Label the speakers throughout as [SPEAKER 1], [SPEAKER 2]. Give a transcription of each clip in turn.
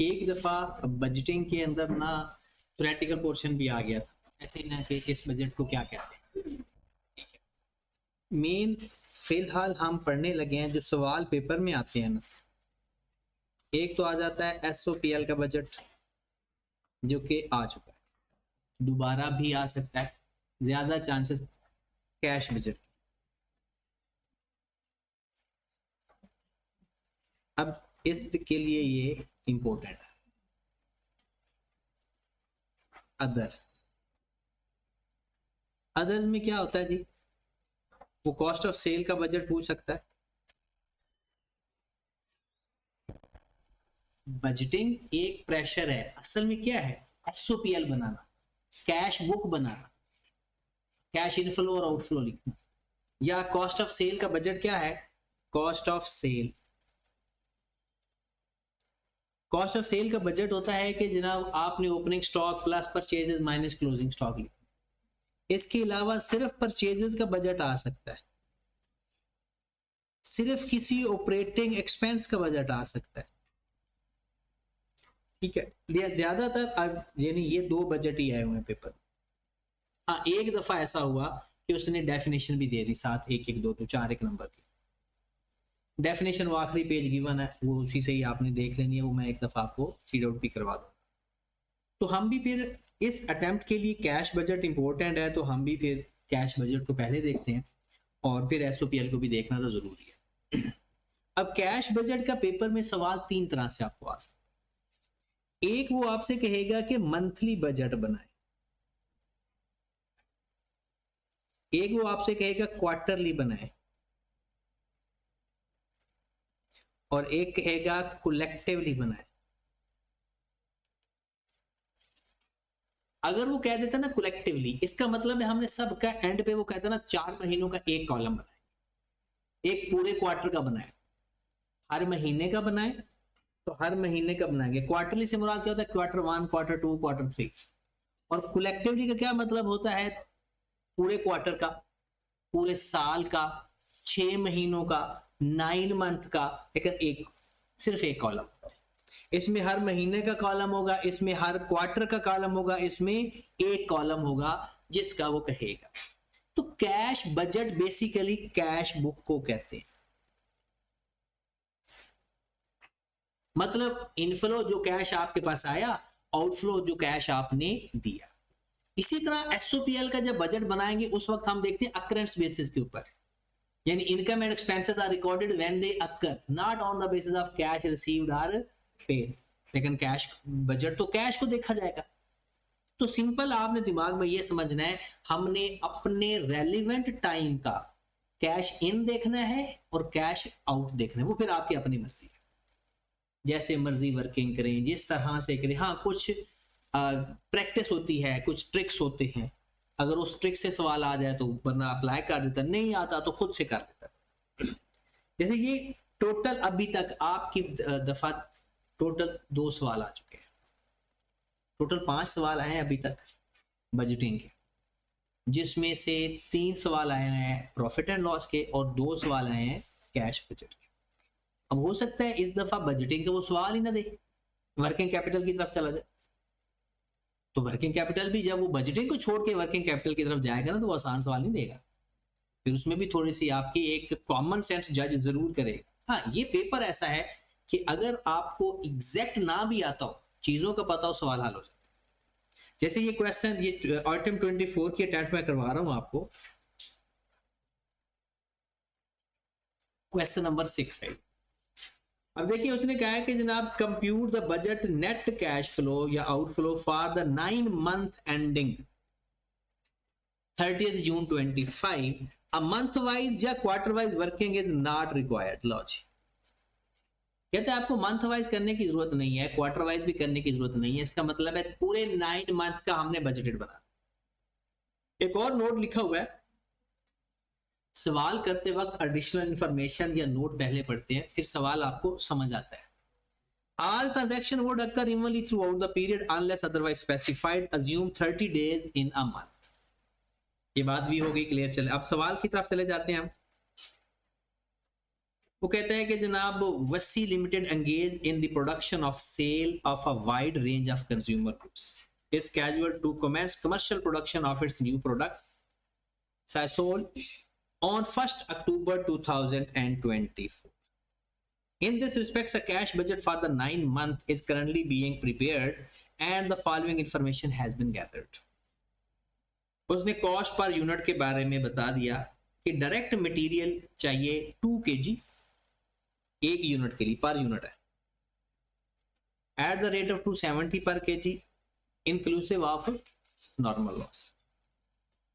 [SPEAKER 1] एक दफा बजटिंग के अंदर ना थ्योरेटिकल पोर्शन भी आ गया था, ऐसे ही ना कि इस बजट को क्या कहते हैं। ठीक है, मेन फिलहाल हम पढ़ने लगे हैं जो सवाल पेपर में आते हैं ना, एक तो आ जाता है एसओपीएल का बजट जो कि आ चुका है, दोबारा भी आ सकता है, ज्यादा चांसेस कैश बजट। अब इसके लिए ये इंपॉर्टेंट है। अदर्स में क्या होता है जी, वो कॉस्ट ऑफ सेल का बजट पूछ सकता है। बजटिंग एक प्रेशर है, असल में क्या है, एसओपीएल बनाना, कैश बुक बनाना, कैश इनफ्लो और आउटफ्लो लिखना। या कॉस्ट ऑफ सेल का बजट क्या है, cost of sale. Cost of sale का बजट होता है कि जनाब आपने opening stock plus purchases minus closing stock लिखा। इसके अलावा सिर्फ परचेजेस का बजट आ सकता है, सिर्फ किसी ऑपरेटिंग एक्सपेंस का बजट आ सकता है। ठीक है, ज्यादातर अब यानी ये दो बजट ही आए हुए हैं पेपर। हाँ, एक दफा ऐसा हुआ कि उसने डेफिनेशन भी दे दी साथ, एक एक दो दो चार एक नंबर की डेफिनेशन, वो आखिरी पेज गिवन है, वो उसी से ही आपने देख लेनी है, वो मैं एक दफा आपको रीड आउट भी करवा दूँ। तो हम भी फिर इस अटेम्प्ट के लिए कैश बजट इंपॉर्टेंट है, तो हम भी फिर कैश बजट को पहले देखते हैं और फिर एसओपीएल को भी देखना तो जरूरी है। अब कैश बजट का पेपर में सवाल तीन तरह से आपको आ सकता है। एक, वो आपसे कहेगा कि मंथली बजट बनाए, एक वो आपसे कहेगा क्वार्टरली बनाए, और एक कहेगा कलेक्टिवली बनाए। अगर वो कह देता ना कलेक्टिवली, इसका मतलब है हमने सबका एंड पे वो कहता ना 4 महीनों का एक कॉलम बनाए, एक पूरे क्वार्टर का बनाए, हर महीने का बनाए तो हर महीने का बनाएंगे। क्वार्टरली से मुराद क्या होता है, क्वार्टर 1, क्वार्टर 2, क्वार्टर 3। और कलेक्टिवली का क्या मतलब होता है, पूरे क्वार्टर का, पूरे साल का, 6 महीनों का, 9 मंथ का, लेकिन एक सिर्फ एक कॉलम। इसमें हर महीने का कॉलम होगा, इसमें हर क्वार्टर का कॉलम होगा, इसमें एक कॉलम होगा जिसका वो कहेगा। तो cash budget basically cash book को कहते हैं। मतलब इनफ्लो जो कैश आपके पास आया, आउटफ्लो जो कैश आपने दिया। इसी तरह एसओपीएल का जब बजट बनाएंगे उस वक्त हम देखते हैं अकरेंस बेसिस के ऊपर, यानी income and expenses are recorded when they occur, not on the basis of cash received or paid. लेकिन कैश बजट तो कैश को देखा जाएगा। तो सिंपल आपने दिमाग में ये समझना है, हमने अपने रेलिवेंट टाइम का कैश इन देखना है और कैश आउट देखना है, वो फिर आपकी अपनी मर्जी है, जैसे मर्जी वर्किंग करें, जिस तरह से करें। हाँ, कुछ प्रैक्टिस होती है, कुछ ट्रिक्स होते हैं, अगर उस ट्रिक से सवाल आ जाए तो बंदा अप्लाई कर देता, नहीं आता तो खुद से कर देता। जैसे ये टोटल अभी तक आपकी दफा टोटल 2 सवाल आ चुके हैं, टोटल 5 सवाल आए हैं अभी तक बजटिंग के, जिसमें से 3 सवाल आए हैं प्रॉफिट एंड लॉस के और 2 सवाल आए हैं कैश बजट के। अब हो सकता है इस दफा बजटिंग का वो सवाल ही ना दे, वर्किंग कैपिटल की तरफ चला जाए। तो वर्किंग कैपिटल भी जब वो बजटिंग को छोड़ के वर्किंग कैपिटल की तरफ जाएगा ना, तो वो आसान सवाल नहीं देगा, फिर उसमें भी थोड़ी सी आपकी एक कॉमन सेंस जज जरूर करेगा। हाँ, ये पेपर ऐसा है कि अगर आपको एग्जैक्ट ना भी आता हो, चीजों का पता हो, सवाल हल हो जाता है। जैसे ये क्वेश्चन, ये आइटम 24 की अटेम्प्ट मैं करवा रहा हूं आपको, क्वेश्चन नंबर 6 है। अब देखिए उसने कहा है कि जनाब compute the budget net cash flow या outflow for the 9 month ending 30th June 25, a month wise या quarter wise working is not required. लो जी, कहते हैं आपको मंथ वाइज करने की जरूरत नहीं है, क्वार्टर वाइज भी करने की जरूरत नहीं है। इसका मतलब है पूरे 9 मंथ का हमने बजटेड बना। एक और नोट लिखा हुआ है, सवाल करते वक्त एडिशनल इंफॉर्मेशन या नोट पहले पढ़ते हैं, फिर सवाल आपको समझ आता है। All transaction would occur evenly throughout the period unless otherwise specified. Assume 30 days in a month. ये बात भी हो गई क्लियर। चले अब सवाल की तरफ चले जाते हैं हम। वो कहता है कि जनाब Wasi limited engage in the production of sale of a wide range of consumer goods is scheduled to commence commercial production of its new product Sisal on 1st October 2024. In this respect, a cash budget for the 9 month is currently being prepared and the following information has been gathered. उसने cost per unit के बारे में बता दिया कि direct material चाहिए 2 kg एक unit के लिए, पर यूनिट है, एट द रेट ऑफ 270 पर kg inclusive of normal loss.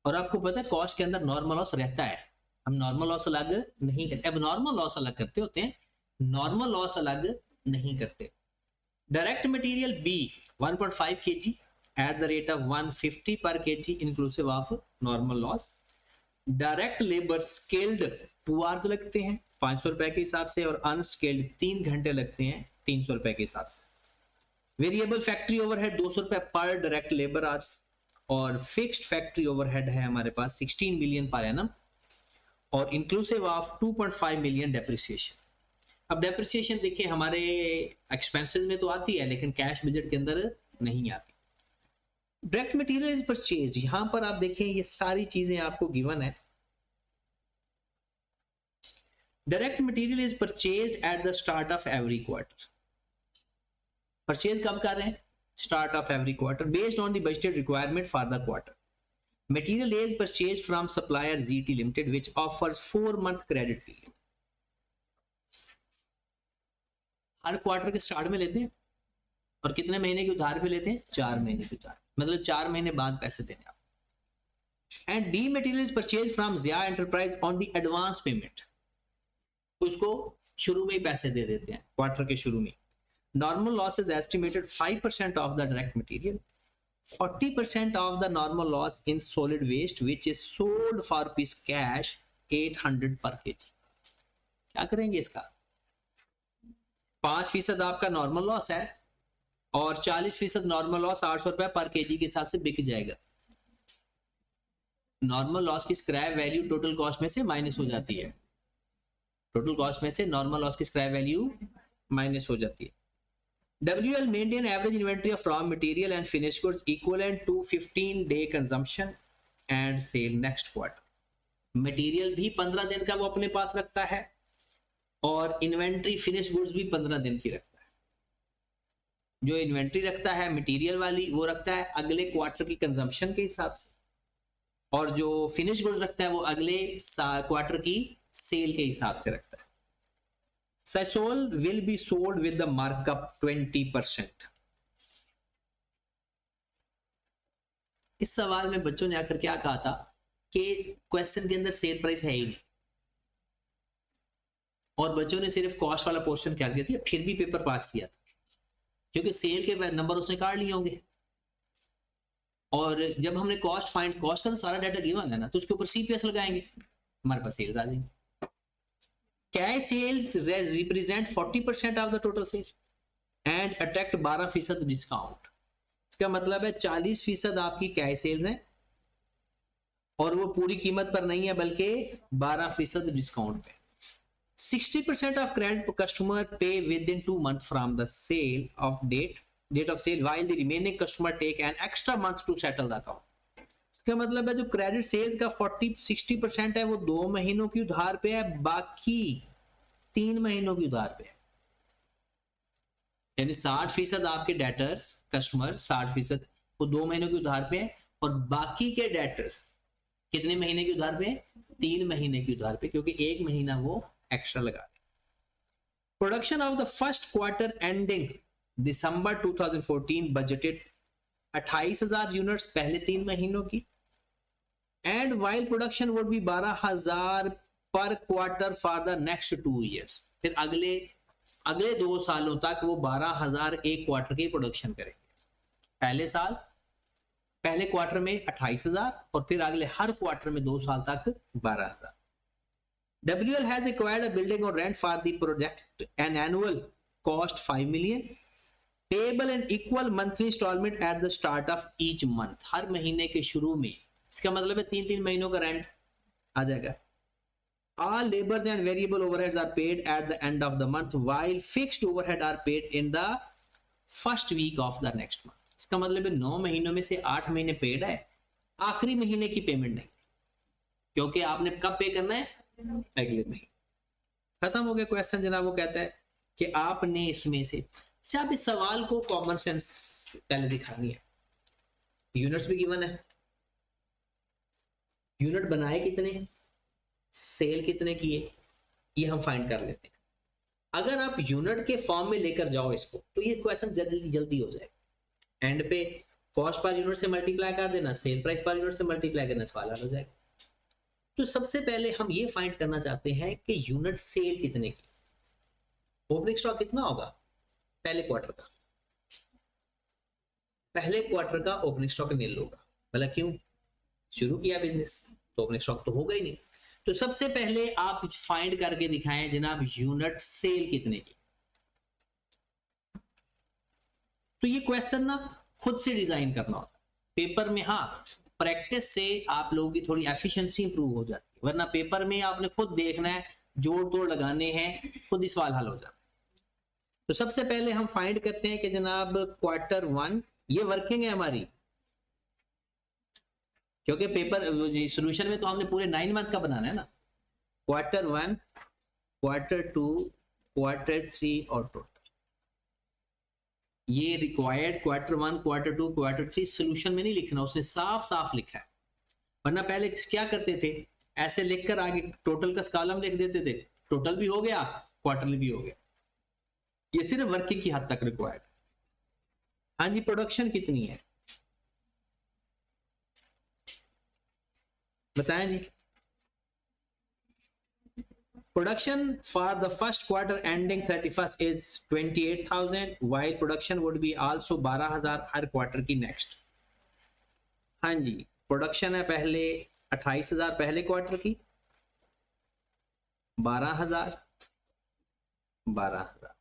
[SPEAKER 1] और आपको पता है कॉस्ट के अंदर नॉर्मल लॉस रहता है, हम नॉर्मल लॉस अलग नहीं करते, अब नॉर्मल लॉस अलग करते होते हैं, नॉर्मल लॉस अलग नहीं करते। Direct material B 1.5 kg at the rate of 150 per kg inclusive of normal loss. Direct labour skilled 2 hours लगते हैं 500 रुपए के हिसाब से, और अनस्किल्ड 3 घंटे लगते हैं 300 रुपए के हिसाब से। वेरिएबल फैक्ट्री ओवरहेड 200 रुपए पर डायरेक्ट लेबर आवर्स, और फिक्स्ड फैक्ट्री ओवरहेड है हमारे पास 16 मिलियन पर एनम, और इंक्लूसिव ऑफ 2.5 मिलियन डेप्रिसिएशन। अब डेप्रिसिएशन देखिए हमारे एक्सपेंसेस में तो आती है लेकिन कैश बजट के अंदर नहीं आती। डायरेक्ट मटेरियल इज परचेज, यहां पर आप देखें ये सारी चीजें आपको गिवन है। Direct material is purchased at the start of every quarter. Purchase कब कर रहे हैं? Start of every quarter based on the budgeted requirement for the quarter. Material is purchase from supplier GT limited which offers 4 month credit period. Her quarter के start में लेते हैं, और कितने महीने के उधार पे लेते हैं? 4 महीने के उधार, मतलब 4 महीने बाद पैसे देने आप। And the material is purchase from Zia enterprise on the advance payment, उसको शुरू में ही पैसे दे देते हैं क्वार्टर के शुरू में। Normal loss is estimated 5% of the direct material, 40% of the normal loss in solid waste which is sold for piece cash 800 per kg। क्या करेंगे इसका? 5% आपका नॉर्मल लॉस है और 40% नॉर्मल लॉस 800 रुपए पर केजी के हिसाब से बिक जाएगा। नॉर्मल लॉस की स्क्रैप वैल्यू टोटल कॉस्ट में से माइनस हो जाती है, टोटल कॉस्ट में से नॉर्मल लॉस की स्क्रैप वैल्यू माइनस हो जाती है। WL maintain average inventory of raw material and finished goods equivalent to 15-day consumption and sale next quarter। Material भी 15 दिन का वो अपने पास रखता है और इन्वेंट्री फिनिश गुड्स भी 15 दिन की रखता है। जो इन्वेंट्री रखता है मटेरियल वाली वो रखता है अगले क्वार्टर की कंजम्पशन के हिसाब से, और जो फिनिश गुड्स रखता है वो अगले क्वार्टर की सेल के हिसाब से रखता है। Sisal will be sold with the markup 20%। इस सवाल में बच्चों ने आकर क्या कहा था कि क्वेश्चन के अंदर सेल प्राइस है ही नहीं, और बच्चों ने सिर्फ कॉस्ट वाला पोर्शन क्या किया था, फिर भी पेपर पास किया था क्योंकि सेल के नंबर उसने काट लिए होंगे। और जब हमने कॉस्ट का तो सारा डाटा गिवन है ना, तो उसके ऊपर सीपीएस लगाएंगे, हमारे पास सेल्स आ जाएंगे। Cash sales represent 40% of the total sales and attract 12% discount. इसका मतलब है 40% आपकी कैश सेल्स हैं और वो पूरी कीमत पर नहीं है बल्कि 12% डिस्काउंट पे। 60% of credit customer pay within 2 months from the sale of date of sale while the remaining customer take an extra month to settle the account. इसका मतलब है जो क्रेडिट सेल्स का 60% है वो 2 महीनों की उधार पे है, बाकी 3 महीनों की उधार पे है। यानी 60% आपके डेटर्स कस्टमर 60% वो 2 महीनों की उधार पे है, और बाकी के डेटर्स कितने महीने की उधार पे है? 3 महीने की उधार पे, क्योंकि 1 महीना वो एक्स्ट्रा लगा। Production of the first quarter ending December 2014 budgeted 28,000 units पहले 3 महीनों की, and while production would be 12,000 पर quarter for the next 2 years। फिर अगले 2 सालों तक वो 12,000 एक क्वार्टर की प्रोडक्शन करेंगे। पहले क्वार्टर में 28,000 और फिर अगले हर क्वार्टर में 2 साल तक 12,000। WL has acquired a building on rent for the project, an annual cost 5 million, payable in equal monthly installment at the start of each month। हर महीने के शुरू में, इसका मतलब है 3-3 महीनों का रेंट आ जाएगा। all labors and variable overheads are paid at the end of the month while fixed overhead are paid in the first week of the next month। इसका मतलब है 9 महीनों में से 8 महीने पेड है, आखिरी महीने की पेमेंट नहीं, क्योंकि आपने कब पे करना है, अगले महीने। खत्म हो गया क्वेश्चन जनाब। वो कहता है कि आपने इसमें से, अच्छा आप इस सवाल को कॉमन सेंस पहले दिखानी है। यूनिट्स भी गिवन है, यूनिट बनाए कितने, सेल कितने किए, ये हम फाइंड कर लेते हैं। अगर आप यूनिट के फॉर्म में लेकर जाओ इसको तो ये क्वेश्चन जल्दी जल्दी हो जाएगा। एंड पे कॉस्ट पर यूनिट से मल्टीप्लाई कर देना, सेल प्राइस पर यूनिट से मल्टीप्लाई करना, सवाल हल हो जाएगा। तो सबसे पहले हम ये फाइंड करना चाहते हैं कि यूनिट सेल कितने की, ओपनिंग स्टॉक कितना होगा पहले क्वार्टर का, पहले क्वार्टर का ओपनिंग स्टॉक नील होगा। भला क्यों, शुरू किया बिजनेस तो ओपनिंग स्टॉक तो होगा ही नहीं। तो सबसे पहले आप फाइंड करके दिखाएं जनाब यूनिट सेल कितने की। तो ये क्वेश्चन ना खुद से डिजाइन करना होता है पेपर में। हाँ, प्रैक्टिस से आप लोगों की थोड़ी एफिशिएंसी इंप्रूव हो जाती है, वरना पेपर में आपने खुद देखना है, जोड़ तोड़ लगाने हैं, खुद ही सवाल हल हो जाता है। तो सबसे पहले हम फाइंड करते हैं कि जनाब क्वार्टर 1 ये वर्किंग है हमारी, क्योंकि पेपर सॉल्यूशन में तो हमने पूरे 9 मंथ का बनाना है ना। क्वार्टर 1, क्वार्टर 2, क्वार्टर 3 और टोटल, ये required quarter 1, quarter 2, quarter 3 solution में नहीं लिखना, उसने साफ साफ लिखा है। वरना पहले क्या करते थे, ऐसे लिखकर आगे टोटल का कॉलम लिख देते थे, टोटल भी हो गया, क्वार्टरली भी हो गया। ये सिर्फ वर्किंग की हद तक रिक्वायर्ड। हाँ जी, प्रोडक्शन कितनी है बताएं जी। Production for the first quarter ending 31st is 28,000 while production would be also 12,000 her quarter की नेक्स्ट। हाँ जी, प्रोडक्शन है पहले 28,000 पहले क्वार्टर की, 12,000 12,000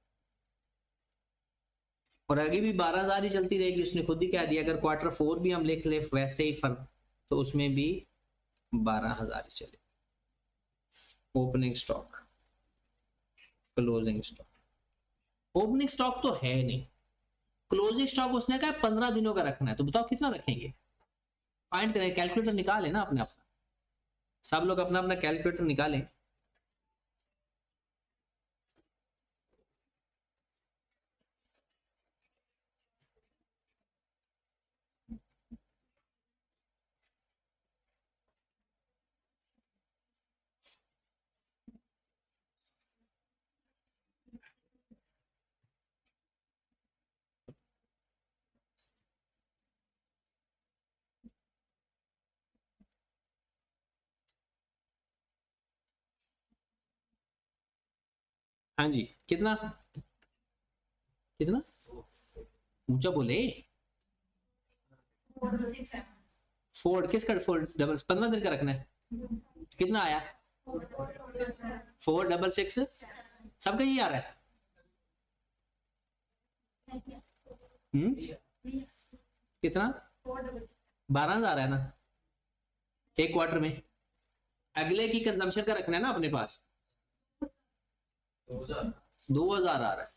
[SPEAKER 1] और आगे भी 12,000 ही चलती रहेगी। उसने खुद ही कह दिया अगर क्वार्टर 4 भी हम लिख ले वैसे ही फर्क, तो उसमें भी 12,000 ही चलेगी। Opening stock, closing stock, opening stock तो है नहीं, क्लोजिंग स्टॉक उसने कहा 15 दिनों का रखना है, तो बताओ कितना रखेंगे, फाइंड करें, कैलकुलेटर निकालें ना अपने अपना, सब लोग अपना अपना कैलकुलेटर निकालें। हाँ जी, कितना कितना ऊंचा बोले, फोर्ड किसका, फोर्ड डबल 15 दिन का रखना है, कितना आया 466, सबका ये आ रहा है। कितना 12,000 है ना एक क्वार्टर में, अगले की कंजम्पशन का रखना है ना अपने पास, 2,000 आ रहा है।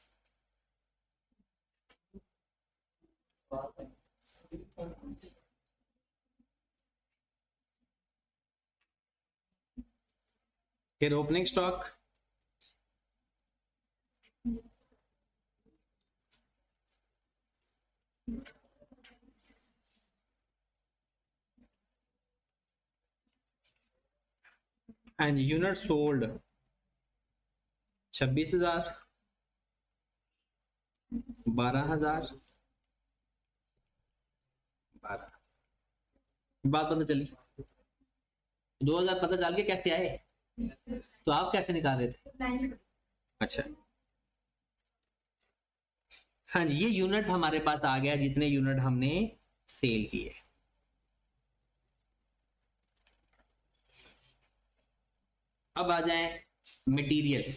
[SPEAKER 1] फिर opening stock, and unit sold 26,000, 12,000, 12, बात पता चली। 2,000 पता चल के कैसे आए, तो आप कैसे निकाल रहे थे, अच्छा हाँ जी, ये यूनिट हमारे पास आ गया जितने यूनिट हमने सेल किए। अब आ जाएं मटेरियल,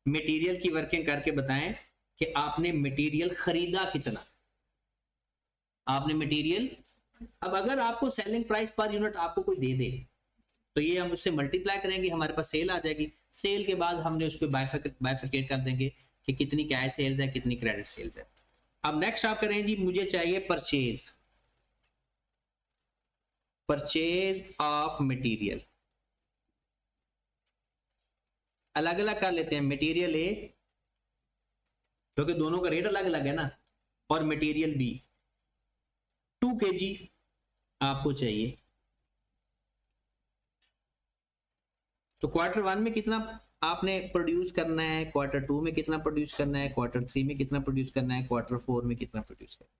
[SPEAKER 1] मटेरियल की वर्किंग करके बताएं कि आपने मटेरियल खरीदा कितना, आपने मटेरियल, अब अगर आपको सेलिंग प्राइस पर यूनिट आपको कोई दे दे तो ये हम उससे मल्टीप्लाई करेंगे, हमारे पास सेल आ जाएगी। सेल के बाद हमने उसको बाइफरकेट कर देंगे कि कितनी कैश सेल्स है, कितनी क्रेडिट सेल्स है। अब नेक्स्ट आप करें जी, मुझे चाहिए परचेज ऑफ मटेरियल। अलग अलग कर लेते हैं, मटेरियल ए, क्योंकि दोनों का रेट अलग अलग है ना, और मटेरियल बी। 2 kg आपको चाहिए। तो क्वार्टर 1 में कितना आपने प्रोड्यूस करना है, क्वार्टर 2 में कितना प्रोड्यूस करना है, क्वार्टर 3 में कितना प्रोड्यूस करना है, क्वार्टर 4 में कितना प्रोड्यूस करना है।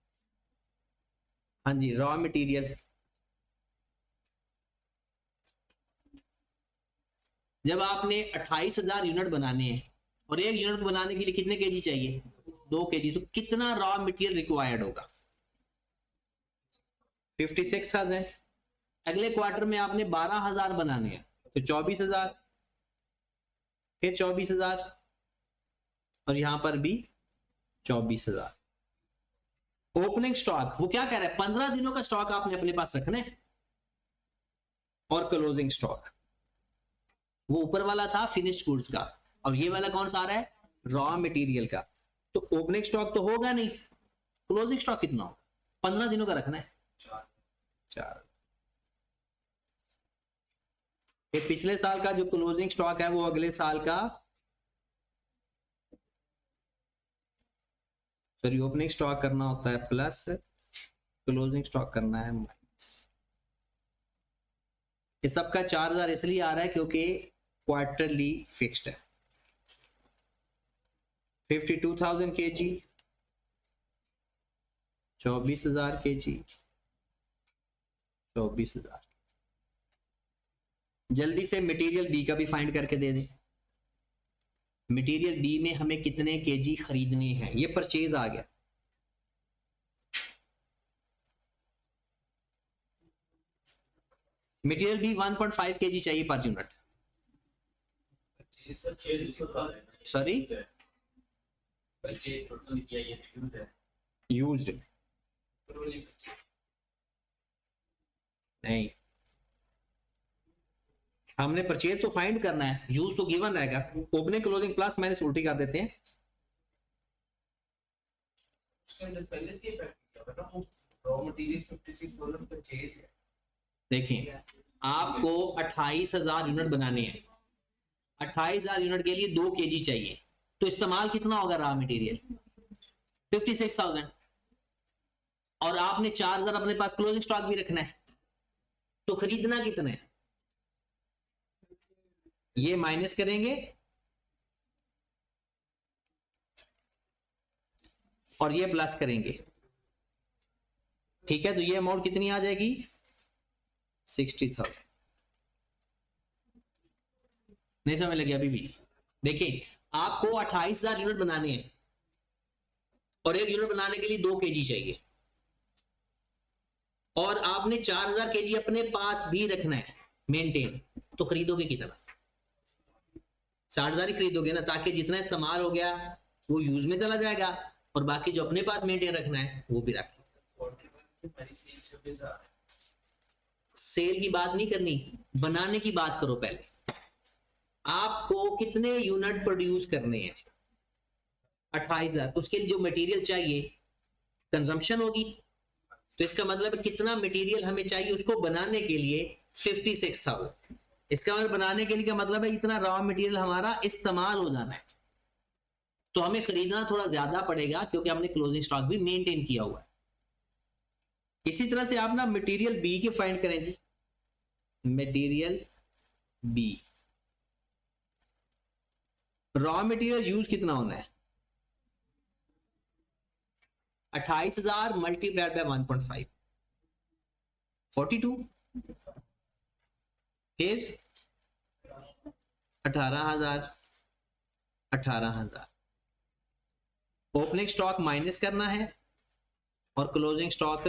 [SPEAKER 1] हाँ जी, रॉ मटेरियल जब आपने 28,000 यूनिट बनाने हैं और एक यूनिट बनाने के लिए कितने केजी चाहिए, 2 kg, तो कितना रॉ मटेरियल रिक्वायर्ड होगा, 56,000। अगले क्वार्टर में आपने 12,000 बनाने हैं तो 24,000, फिर 24,000 और यहां पर भी 24,000। ओपनिंग स्टॉक वो क्या कह रहा है, 15 दिनों का स्टॉक आपने अपने पास रखना है। और क्लोजिंग स्टॉक वो ऊपर वाला था फिनिश्ड गुड्स का, और ये वाला कौन सा आ रहा है, रॉ मटेरियल का। तो ओपनिंग स्टॉक तो होगा नहीं, क्लोजिंग स्टॉक कितना होगा, 15 दिनों का रखना है, 4। ये पिछले साल का जो क्लोजिंग स्टॉक है वो अगले साल का, सॉरी ओपनिंग स्टॉक करना होता है प्लस, क्लोजिंग स्टॉक करना है माइनस। ये सबका 4,000 इसलिए आ रहा है क्योंकि क्वार्टरली फिक्स्ड है। 52,000 kg, 24,000 kg, 24,000। जल्दी से मटेरियल बी का भी फाइंड करके दे दें। मटेरियल बी में हमें कितने केजी खरीदने हैं, ये परचेज आ गया। मटेरियल बी 1.5 kg चाहिए पर यूनिट। सॉरी, यूज्ड नहीं, हमने परचेज तो फाइंड करना है, यूज तो गिवन रहेगा। ओपनिंग क्लोजिंग प्लस माइनस उल्टी कर देते हैं। देखिए आपको 28,000 यूनिट बनाने हैं, 28,000 यूनिट के लिए 2 kg चाहिए, तो इस्तेमाल कितना होगा रॉ मटेरियल, 56,000। और आपने 4,000 अपने पास क्लोजिंग स्टॉक भी रखना है, तो खरीदना कितना है, ये माइनस करेंगे और ये प्लस करेंगे, ठीक है। तो ये अमाउंट कितनी आ जाएगी, 60,000। नहीं समझ लगे अभी भी। देखिए आपको 28,000 यूनिट बनाने हैं और एक यूनिट बनाने के लिए 2 kg चाहिए, और आपने 4,000 kg अपने पास भी रखना है मेंटेन, तो खरीदोगे कितना, 60,000 ही खरीदोगे ना, ताकि जितना इस्तेमाल हो गया वो यूज में चला जाएगा और बाकी जो अपने पास मेंटेन रखना है वो भी रख। सेल की बात नहीं करनी, बनाने की बात करो पहले। आपको कितने यूनिट प्रोड्यूस करने हैं, 28,000, उसके लिए जो मटेरियल चाहिए कंजम्पशन होगी, तो इसका मतलब कितना मटेरियल हमें चाहिए उसको बनाने के लिए, 56,000। इसका मतलब बनाने के लिए का मतलब है इतना रॉ मटेरियल हमारा इस्तेमाल हो जाना है, तो हमें खरीदना थोड़ा ज्यादा पड़ेगा क्योंकि हमने क्लोजिंग स्टॉक भी मेंटेन किया हुआ है। इसी तरह से आप ना मटेरियल बी के फाइंड करें जी, material B, raw material use कितना होना है, 28,000 मल्टीप्लाइड बाय 1.5, 42, फिर 18,000, 18,000। ओपनिंग स्टॉक माइनस करना है और क्लोजिंग स्टॉक,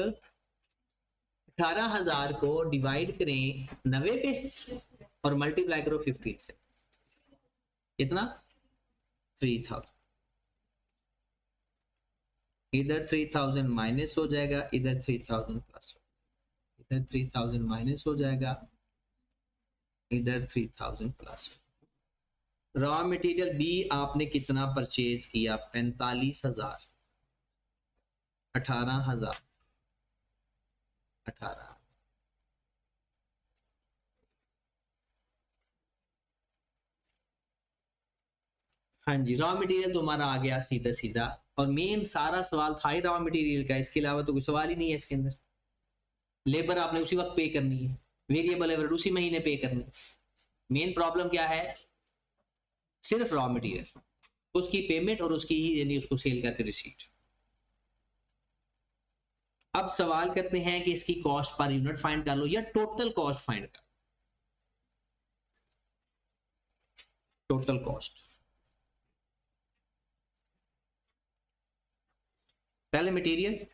[SPEAKER 1] 18,000 को डिवाइड करें 90 पे और मल्टीप्लाई करो 15 से, कितना, 3,000। इधर 3,000 माइनस हो जाएगा, इधर 3,000 प्लस, इधर 3,000 माइनस हो जाएगा, इधर 3000 प्लस। रॉ मटेरियल बी आपने कितना परचेज किया? 45,000, 18,000, 18। हाँ जी, रॉ मटेरियल तो हमारा आ गया सीधा सीधा, और मेन सारा सवाल था ही रॉ मटेरियल का, इसके अलावा तो कोई सवाल ही नहीं है इसके अंदर। लेबर आपने उसी वक्त पे करनी है, वेरिएबल लेबर उसी महीने पे करनी है। मेन प्रॉब्लम क्या है? सिर्फ रॉ मटेरियल, उसकी पेमेंट और उसकी यानी उसको सेल करके रिसीट। अब सवाल करते हैं कि इसकी कॉस्ट पर यूनिट फाइंड कर लो या टोटल कॉस्ट फाइंड कर। टोटल कॉस्ट, पहले मटेरियल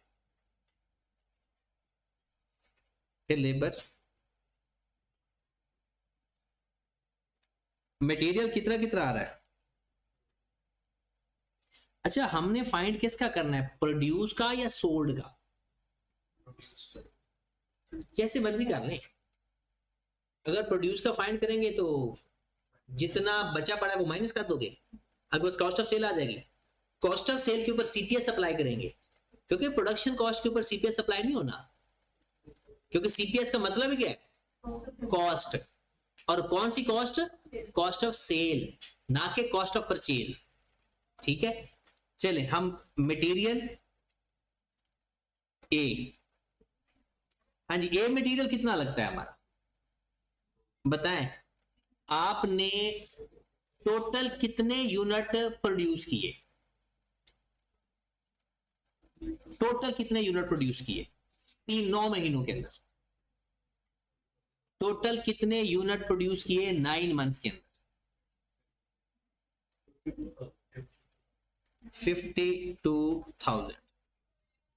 [SPEAKER 1] फिर लेबर। मटेरियल कितना कितना आ रहा है? अच्छा, हमने फाइंड किसका करना है, प्रोड्यूस का या सोल्ड का? जैसे मर्जी कर लें। अगर प्रोड्यूस का फाइंड करेंगे तो जितना बचा पड़ा है वो माइनस कर दोगे, अगर बस कॉस्ट ऑफ सेल आ जाएगी। कॉस्ट ऑफ सेल के ऊपर सीपीएस अप्लाई करेंगे, क्योंकि प्रोडक्शन कॉस्ट के ऊपर सीपीएस अप्लाई नहीं होना, क्योंकि सीपीएस का मतलब ही क्या है? कॉस्ट। और कौन सी कॉस्ट? कॉस्ट ऑफ सेल, ना कि कॉस्ट ऑफ परचेज। ठीक है, चले हम मटेरियल ए, हाँ जी, ए मटेरियल कितना लगता है हमारा बताएं। आपने टोटल कितने यूनिट प्रोड्यूस किए? टोटल कितने यूनिट प्रोड्यूस किए 9 महीनों के अंदर? टोटल कितने यूनिट प्रोड्यूस किए 9 मंथ के अंदर? 52,000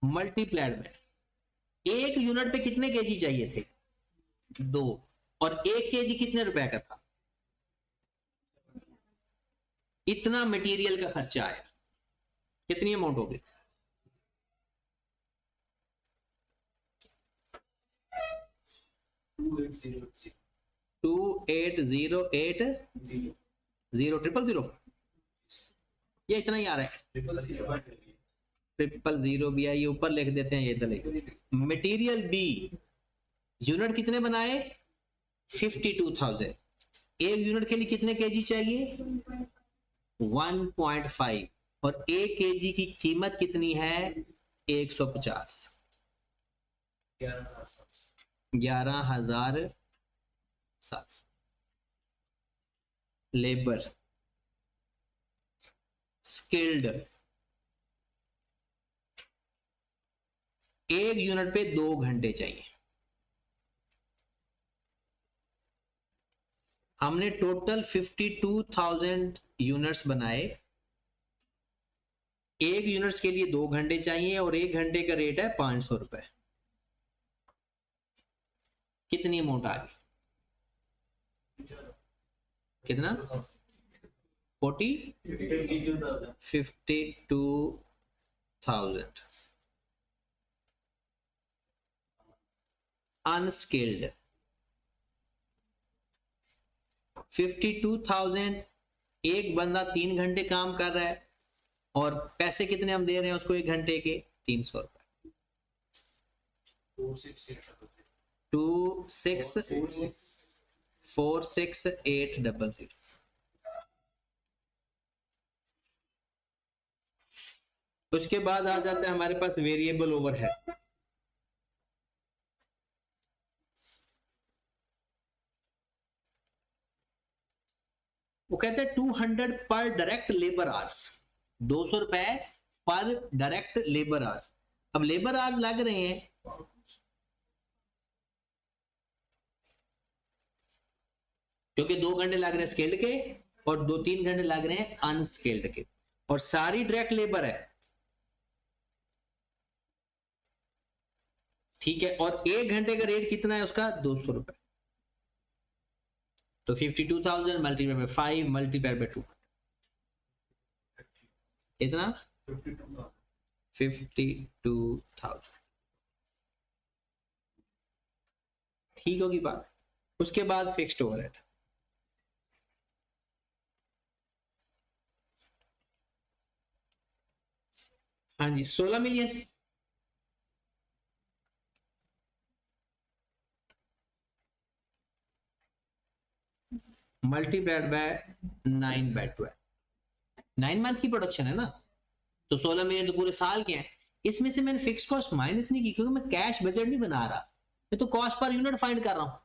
[SPEAKER 1] मल्टीप्लाइड में एक यूनिट पे कितने केजी चाहिए थे? 2। और 1 केजी कितने रुपए का था? इतना मटेरियल का खर्चा आया। कितनी अमाउंट हो गई? 2808 000 ये इतना ही आ रहा है। 000 भी है, ये ऊपर लिख देते हैं, ये इधर लिख। मटेरियल बी यूनिट कितने बनाए? 52,000। एक यूनिट के लिए कितने केजी चाहिए? 1.5। और एक केजी की कीमत कितनी है? 150। 11,700। लेबर स्किल्ड एक यूनिट पे 2 घंटे चाहिए। हमने टोटल 52,000 यूनिट्स बनाए, एक यूनिट्स के लिए 2 घंटे चाहिए और 1 घंटे का रेट है 500 रुपए। कितनी अमाउंट आ गई? कितना? 52,000 अनस्किल्ड। 52,000 एक बंदा 3 घंटे काम कर रहा है, और पैसे कितने हम दे रहे हैं उसको 1 घंटे के? 300 रुपए। 2646,800। उसके बाद आ जाता है हमारे पास वेरिएबल ओवरहेड। वो कहते हैं 200 पर डायरेक्ट लेबर आवर्स, 200 रुपए पर डायरेक्ट लेबर आवर्स। अब लेबर आवर्स लग रहे हैं, क्योंकि 2 घंटे लग रहे हैं स्किल्ड के और 2-3 घंटे लग रहे हैं अनस्किल्ड के, और सारी डायरेक्ट लेबर है। ठीक है, और 1 घंटे का रेट कितना है उसका? 200 रुपए। तो 52,000 मल्टीप्लाई बाय 5 मल्टीप्लाई बाय 2, कितना? 52,000। ठीक होगी बात। उसके बाद फिक्स्ड ओवरहेड, हाँ जी 16 मिलियन मल्टीप्लाइड बाय 9/12, 9 मंथ की प्रोडक्शन है ना, तो 16 मिलियन तो पूरे साल के हैं। इसमें से मैंने फिक्स कॉस्ट माइनस नहीं की क्योंकि मैं कैश बजट नहीं बना रहा, मैं तो कॉस्ट पर यूनिट फाइंड कर रहा हूं।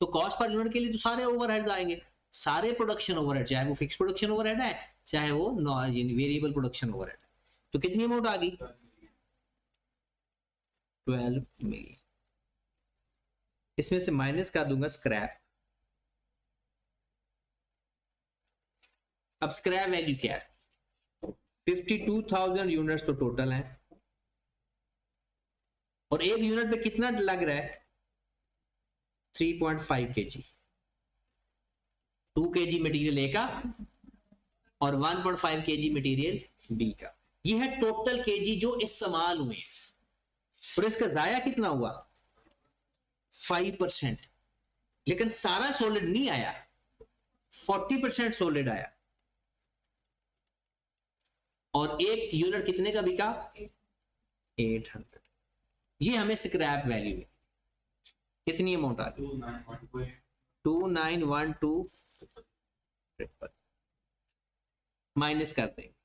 [SPEAKER 1] तो कॉस्ट पर यूनिट के लिए तो सारे ओवरहेड्स आएंगे, सारे प्रोडक्शन ओवरहेड, चाहे वो फिक्स प्रोडक्शन ओवरहेड है चाहे वो वेरिएबल प्रोडक्शन ओवरहेड है। तो कितनी अमाउंट आ गई 12 मिलियन। इसमें से माइनस कर दूंगा स्क्रैप। अब स्क्रैप वैल्यू क्या है, 52,000 यूनिट्स तो टोटल है, और एक यूनिट पे कितना लग रहा है 3.5 kg, 2 kg मटेरियल ए का और 1.5 kg मटेरियल बी का। ये है टोटल केजी जो इस्तेमाल हुए, और इसका जाया कितना हुआ 5%। लेकिन सारा सॉलिड नहीं आया, 40% सॉलिड आया, और एक यूनिट कितने का बिका 800। ये हमें स्क्रैप वैल्यू है, कितनी अमाउंट आ गई 2912 माइनस कर देंगे।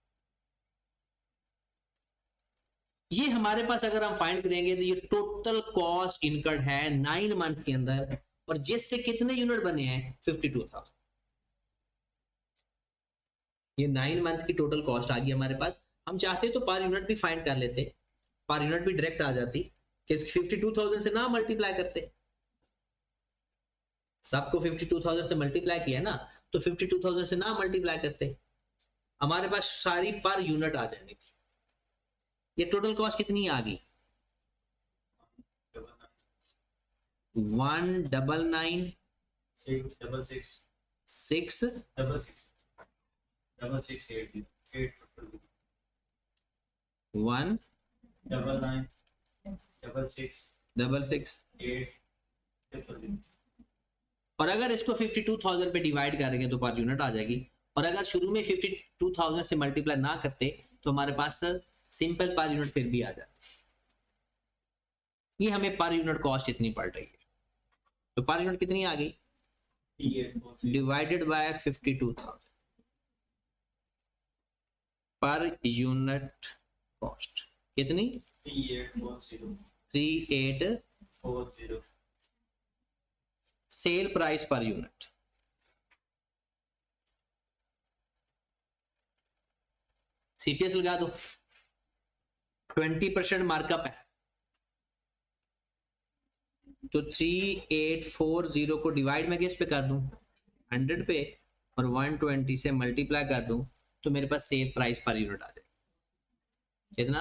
[SPEAKER 1] ये हमारे पास अगर हम फाइंड करेंगे तो ये टोटल कॉस्ट इनकर्ड है 9 मंथ के अंदर, और जिससे कितने यूनिट बने हैं 52,000। ये 9 मंथ की टोटल कॉस्ट आ गई हमारे पास। हम चाहते तो पर यूनिट भी फाइंड कर लेते, पर यूनिट भी डायरेक्ट आ जाती कि 52,000 से ना मल्टीप्लाई करते, सबको 52,000 से मल्टीप्लाई किया ना, तो 52,000 से ना मल्टीप्लाई करते, हमारे पास सारी पर यूनिट आ जानी थी। ये टोटल कॉस्ट कितनी आ गई 199 6 1 66 और अगर इसको 52,000 पे डिवाइड करेंगे तो पर यूनिट आ जाएगी, और अगर शुरू में 52,000 से मल्टीप्लाई ना करते तो हमारे पास सिंपल पर यूनिट फिर भी आ जाती। ये हमें पर यूनिट कॉस्ट इतनी पड़ रही है, तो पर यूनिट कितनी आ गई डिवाइडेड बाय 52,000 पर यूनिट कॉस्ट कितनी 3840 cell price per unit. CPS लगा दो, 20% मार्कअप है, तो 3840 को डिवाइड में किस पे कर दूं 100 पे, और 120 से मल्टीप्लाई कर दूं तो मेरे पास सेल प्राइस पर यूनिट आ जाएगी कितना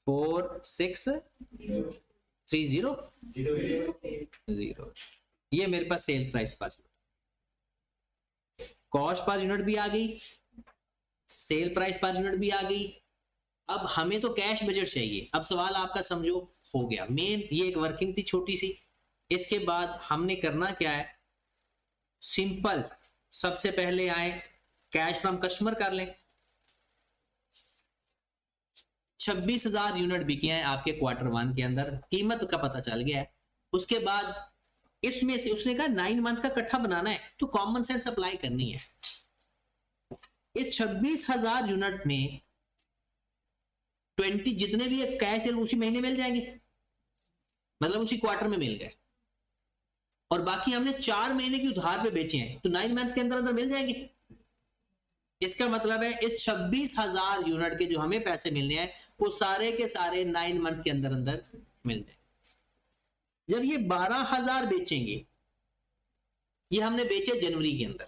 [SPEAKER 1] 4630 ये मेरे पास sale price per unit. Cost per unit भी आ गई, सेल प्राइस पर यूनिट भी आ गई। अब हमें तो कैश बजट चाहिए। अब सवाल आपका समझो हो गया, मेन ये एक वर्किंग थी छोटी सी। इसके बाद हमने करना क्या है, सिंपल सबसे पहले आए कैश फ्रॉम कस्टमर कर लें। 26,000 यूनिट बिके हैं आपके Q1 के अंदर, कीमत का पता चल गया है। उसके बाद इसमें से उसने कहा 9 मंथ का इकट्ठा बनाना है, तो कॉमन सेंस अप्लाई करनी है। इस 26,000 यूनिट में 20 जितने भी कैश है उसी महीने मिल जाएंगे, मतलब उसी क्वार्टर में मिल गए, और बाकी हमने 4 महीने की उधार पे बेचे हैं तो 9 मंथ के अंदर अंदर मिल जाएंगे। इसका मतलब है इस 26,000 यूनिट के जो हमें पैसे मिलने हैं वो सारे के सारे 9 मंथ के अंदर अंदर मिल जाएंगे। जब ये 12,000 बेचेंगे, ये हमने बेचे जनवरी के अंदर,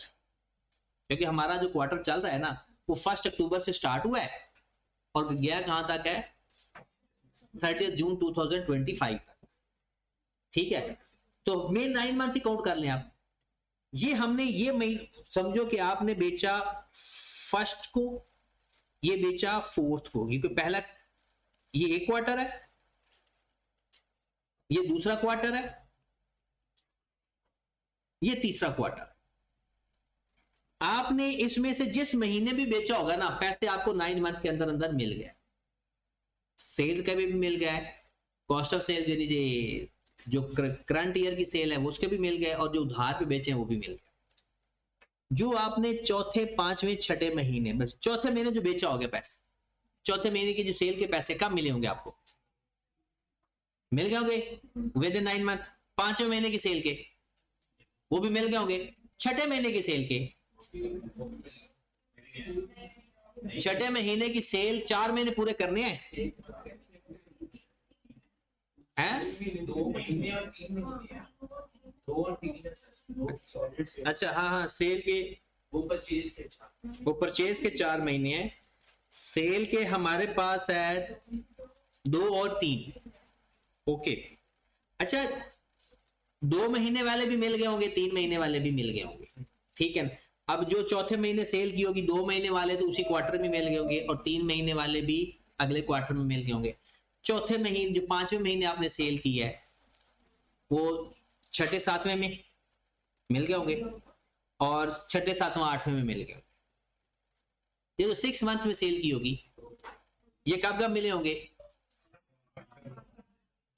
[SPEAKER 1] क्योंकि हमारा जो क्वार्टर चल रहा है ना वो 1 अक्टूबर से स्टार्ट हुआ है और गया कहां तक है 30 जून 2025 तक, ठीक है। तो मेन 9 मंथ ही काउंट कर लें आप। ये हमने ये समझो कि आपने बेचा फर्स्ट को, ये बेचा फोर्थ को, क्योंकि पहला ये एक क्वार्टर है, ये दूसरा क्वार्टर है, ये तीसरा क्वार्टर। आपने इसमें से जिस महीने भी बेचा होगा ना, पैसे आपको 9 मंथ के अंदर अंदर मिल गए। सेल्स का भी मिल गया है, कॉस्ट ऑफ सेल्स यानी जो करंट ईयर की सेल है वो उसके भी मिल गए, और जो उधार पे बेचे हैं वो भी मिल गए। जो आपने चौथे, पांचवें, छठे महीने, बस चौथे महीने जो बेचा होगा पैसे, चौथे महीने की जो सेल के पैसे कब मिले होंगे आपको? मिल गए होंगे विद इन 9 मंथ। पांचवें महीने की सेल के वो भी मिल गए होंगे। छठे महीने की सेल के, छठे महीने की सेल 4 महीने पूरे करने हैं, हैं?
[SPEAKER 2] 2 महीने और 3 महीने, 2 और 3।
[SPEAKER 1] अच्छा, हाँ हाँ, सेल के
[SPEAKER 2] वो
[SPEAKER 1] परचेज के 4 महीने हैं, सेल के हमारे पास है 2 और 3। ओके, अच्छा 2 महीने वाले भी मिल गए होंगे, 3 महीने वाले भी मिल गए होंगे, ठीक है ना। अब जो चौथे महीने सेल की होगी, 2 महीने वाले तो उसी क्वार्टर में मिल गए होंगे, और 3 महीने वाले भी अगले क्वार्टर में मिल गए होंगे। चौथे महीने, जो पांचवें महीने आपने सेल की है, वो छठे सातवें में मिल गए होंगे, और छठे सातवां आठवें में मिल गए। ये तो 6 मंथ में सेल की होगी, ये कब कब मिले होंगे?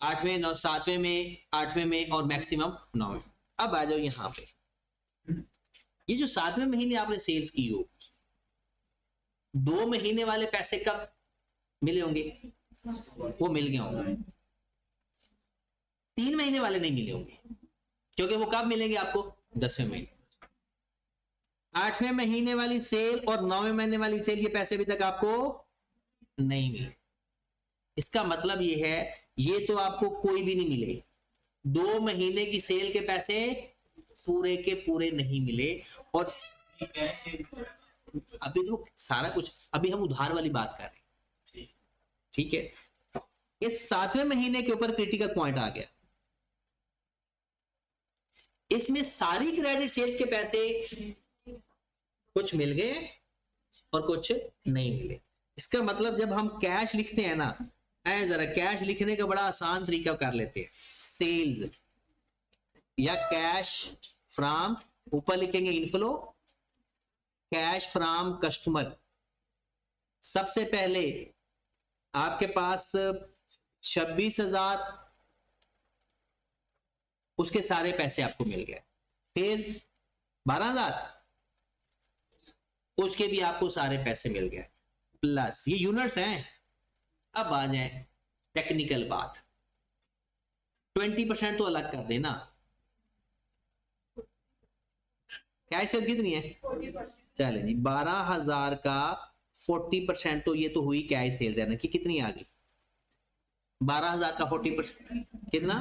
[SPEAKER 1] आठवें, नौ, सातवें में, आठवें में, और मैक्सिमम 9वें। अब आ जाओ यहां पे, ये जो सातवें महीने आपने सेल्स की हो, 2 महीने वाले पैसे कब मिले होंगे? वो मिल गए होंगे। 3 महीने वाले नहीं मिले होंगे, क्योंकि वो कब मिलेंगे आपको? 10वें महीने। 8वें महीने वाली सेल और 9वें महीने वाली सेल, ये पैसे अभी तक आपको नहीं मिले। इसका मतलब ये है, ये तो आपको कोई भी नहीं मिले। 2 महीने की सेल के पैसे पूरे के पूरे नहीं मिले, और अभी तो सारा कुछ, अभी हम उधार वाली बात कर रहे हैं, ठीक है। इस 7वें महीने के ऊपर क्रिटिकल पॉइंट आ गया, इसमें सारी क्रेडिट सेल्स के पैसे कुछ मिल गए और कुछ नहीं मिले। इसका मतलब जब हम कैश लिखते हैं ना, जरा कैश लिखने का बड़ा आसान तरीका कर लेते हैं। सेल्स या कैश फ्रॉम, ऊपर लिखेंगे इनफ्लो, कैश फ्रॉम कस्टमर। सबसे पहले आपके पास 26,000, उसके सारे पैसे आपको मिल गए। फिर 12,000, उसके भी आपको सारे पैसे मिल गए, प्लस ये यूनिट्स हैं। अब आ जाए टेक्निकल बात, 20% तो अलग कर देना। कैश सेल्स कितनी है?
[SPEAKER 2] 40%।
[SPEAKER 1] चले जी, 12,000 का 40% तो ये तो हुई कैश सेल्स है ना, कि कितनी आ गई? 12,000 का 40% कितना?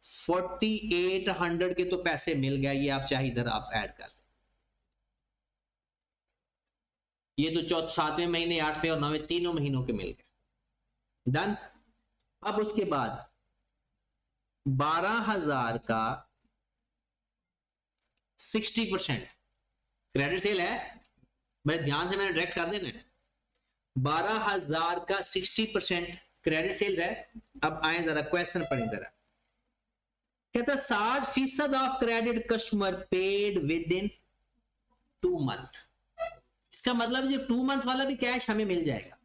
[SPEAKER 1] 4800 के तो पैसे मिल गए। ये आप चाहे इधर आप ऐड कर, ये तो 7वें महीने, 8वें और 9वें तीनों महीनों के मिल गए। डन। अब उसके बाद 12,000 का 60% क्रेडिट सेल है, मेरे ध्यान से मैंने डायरेक्ट कर देना। 12,000 का 60% क्रेडिट सेल्स है। अब आए जरा क्वेश्चन पढ़ें जरा, कहता 60% of credit customer paid with in 2 month. इसका मतलब जो 2 मंथ वाला भी कैश हमें मिल जाएगा,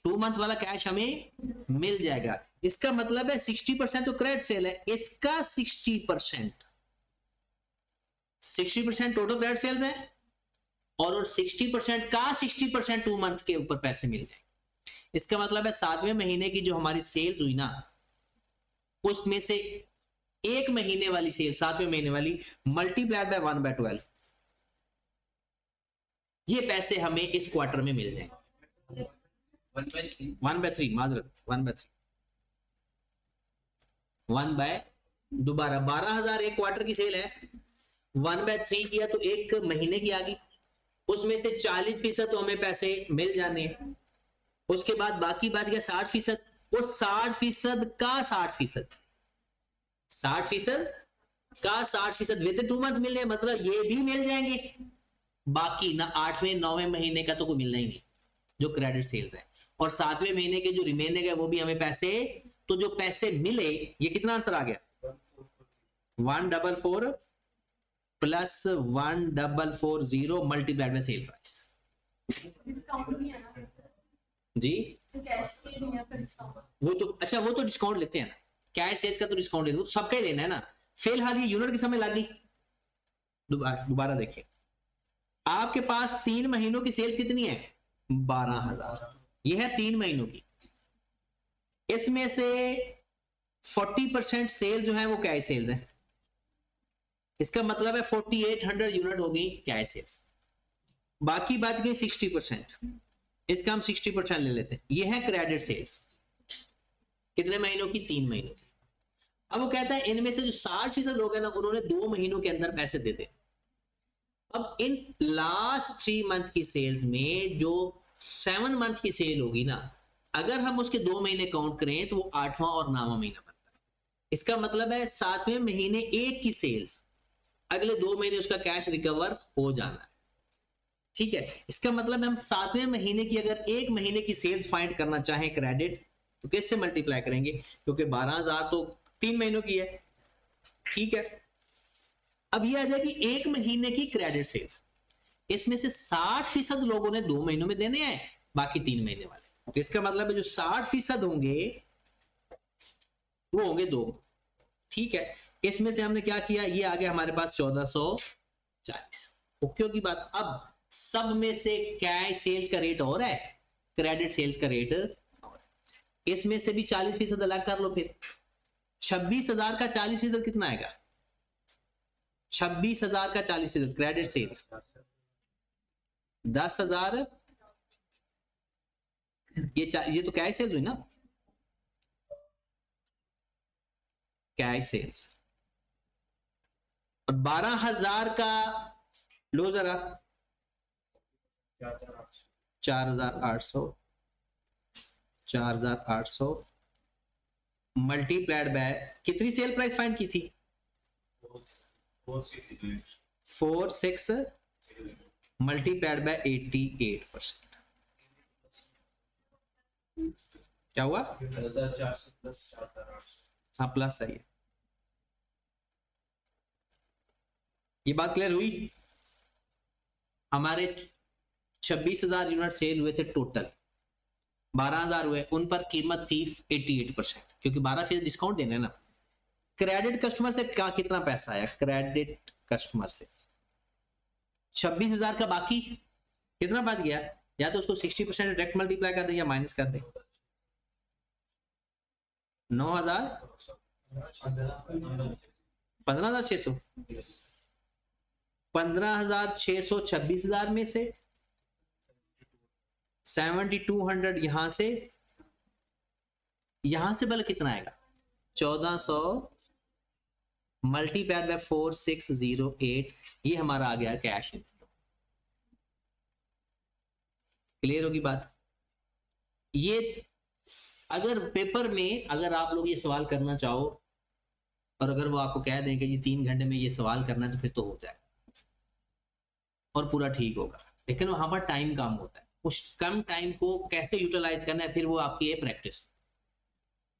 [SPEAKER 1] 2 मंथ वाला कैश हमें मिल जाएगा। इसका मतलब है 60% तो क्रेडिट सेल है, इसका 60% टोटल क्रेडिट सेल्स है, और 60% का 60% 2 मंथ के ऊपर पैसे मिल जाएंगे। इसका मतलब है 7वें महीने की जो हमारी सेल्स हुई ना, उसमें से 1 महीने वाली सेल, 7वें महीने वाली, मल्टीप्लाइड बाय 1/12, ये पैसे हमें इस क्वार्टर में मिल जाएंगे। 1/3 माजरत, 1/3, 1 दोबारा 12,000 एक क्वार्टर की सेल है, 1/3 किया तो 1 महीने की आ गई, उसमें से 40% तो हमें पैसे मिल जाने हैं। उसके बाद बाकी बच गया 60%, वो 60% का 60%, 60% का 60% विद 2 मंथ मिल जाए, मतलब ये भी मिल जाएंगे। बाकी ना 8वें 9वें महीने का तो कोई मिलना ही नहीं, जो क्रेडिट सेल्स है, और 7वें महीने के जो रिमेनिंग है वो भी हमें पैसे, तो जो पैसे मिले, ये कितना आंसर आ गया? 144 plus 1440 multiplied by sale price. जी वो तो अच्छा, वो तो डिस्काउंट लेते हैं ना, कैश सेल्स का तो डिस्काउंट लेते हैं, वो तो सबका ही लेना है ना। फिलहाल ये यूनिट के समय लग गई। दोबारा देखिए, आपके पास 3 महीनों की सेल्स कितनी है? 12,000। ये है 3 महीनों की। इसमें से 40% सेल जो है वो कैश सेल्स है। इसका मतलब है 4800 यूनिट हो गई कैश सेल्स, बाकी बच गई 60%। इसका हम 60% ले लेते हैं। ये है क्रेडिट सेल्स। कितने महीनों की? 3 महीनों की। अब वो कहता है इनमें से जो 60% लोग हैं ना, उन्होंने 2 महीनों के अंदर पैसे दे दे। अब इन लास्ट 3 मंथ की सेल्स में जो 7 मंथ की सेल होगी ना, अगर हम उसके 2 महीने काउंट करें तो वो 8वां और 9वां महीना बनता है। इसका मतलब है 7वें महीने एक की सेल्स, अगले 2 महीने उसका कैश रिकवर हो जाना है। ठीक है, इसका मतलब हम 7वें महीने की अगर 1 महीने की सेल्स फाइंड करना चाहें क्रेडिट, तो किससे मल्टीप्लाई करेंगे? क्योंकि 12,000 तो 3 महीनों की है। ठीक है, अब ये आ जाएगी 1 महीने की क्रेडिट सेल्स। इसमें से 60% लोगों ने 2 महीनों में देने हैं, बाकी 3 महीने वाले। तो इसका मतलब है जो 60% होंगे वो होंगे 2। ठीक है, इसमें से हमने क्या किया, ये आ गया हमारे पास 1440। ओके की बात। अब सब में से कैश सेल्स का रेट और है, क्रेडिट सेल्स का रेट और है। इसमें से भी 40% अलग कर लो फिर। 26,000 का 40% कितना आएगा? 26,000 का 40% क्रेडिट सेल्स 10,000। ये तो कैश सेल्स हुई ना, कैश सेल्स। और 12,000 का लो जरा, 4,800 4,800 मल्टीप्लाइड बाय कितनी सेल प्राइस फाइंड की थी? 46 मल्टीप्लाइड बाय 88%। क्या हुआ?
[SPEAKER 2] 4,400 प्लस 4,800।
[SPEAKER 1] हाँ प्लस है। ये बात क्लियर हुई? हमारे 26,000 यूनिट सेल हुए थे टोटल, 12,000 हुए, उन पर कीमत थी 88%, क्योंकि 12% डिस्काउंट देना है ना। क्रेडिट कस्टमर से क्या कितना पैसा आया? क्रेडिट कस्टमर से 26,000 का बाकी कितना बच गया? या तो उसको 60% डायरेक्ट मल्टीप्लाई कर दे या माइनस कर दे। 9,000 15,600 15,600 26,000 में से 7,200 यहां से बल कितना आएगा? 1,400 मल्टीप्लाइड बाय 4608। ये हमारा आ गया कैश इनफ्लो। क्लियर होगी बात? ये अगर पेपर में अगर आप लोग ये सवाल करना चाहो और अगर वो आपको कह दें कि जी 3 घंटे में ये सवाल करना है, तो फिर तो हो जाएगा और पूरा ठीक होगा। लेकिन वहां पर टाइम कम होता है, उस कम टाइम को कैसे यूटिलाइज करना है फिर वो आपकी है प्रैक्टिस।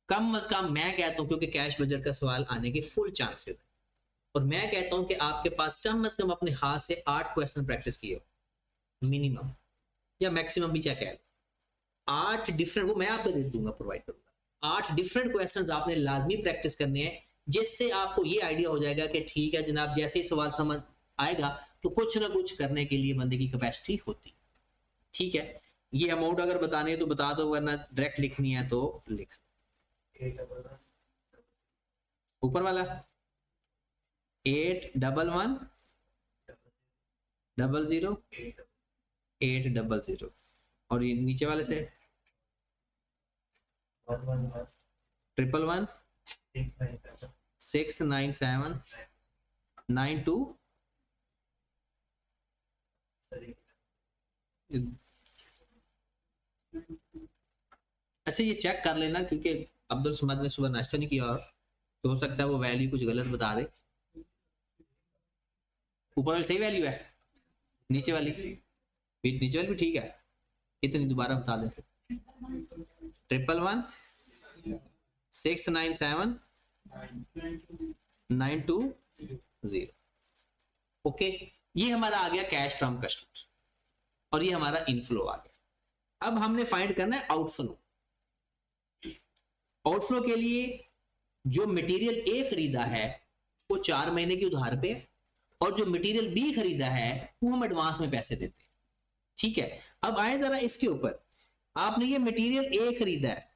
[SPEAKER 1] कम अज कम मैं कहता हूं, क्योंकि कैश बजट का सवाल आने के फुल चांसेस है, और मैं कहता हूं कि आपके पास कम अज कम अपने हाथ से 8 क्वेश्चन प्रैक्टिस किए हो मिनिमम, या मैक्सिमम भी चेक है 8 डिफरेंट, वो मैं आपको दे दूंगा, प्रोवाइड करूंगा। 8 डिफरेंट क्वेश्चंस आपने लाजमी प्रैक्टिस करने हैं, जिससे आपको ये आइडिया हो जाएगा कि ठीक है जनाब, जैसे ही सवाल समझ आएगा तो कुछ ना कुछ करने के लिए बंदे की कैपेसिटी होती। ठीक है, ये अमाउंट अगर बताने है तो बता दो, वरना डायरेक्ट लिखनी है तो लिख। ऊपर वाला 81100 और ये नीचे वाले से 111 697 92। अच्छा ये चेक कर लेना, क्योंकि अब्दुल समद ने सुबह नाश्ता नहीं किया और तो हो सकता है वो वैल्यू कुछ गलत बता दे। ऊपर वाली सही वैल्यू है, नीचे वाली भी ठीक है। कितनी दोबारा बता दें? 111 697 920। ओके, ये हमारा आ गया कैश फ्रॉम कस्टमर और ये हमारा इनफ्लो आ गया। अब हमने फाइंड करना है आउटफ्लो। आउटफ्लो के लिए जो मटेरियल ए खरीदा है वो 4 महीने की उधार पे, और जो मटेरियल बी खरीदा है वो हम एडवांस में पैसे देते हैं। ठीक है, अब आए जरा इसके ऊपर, आपने ये मटेरियल ए खरीदा है,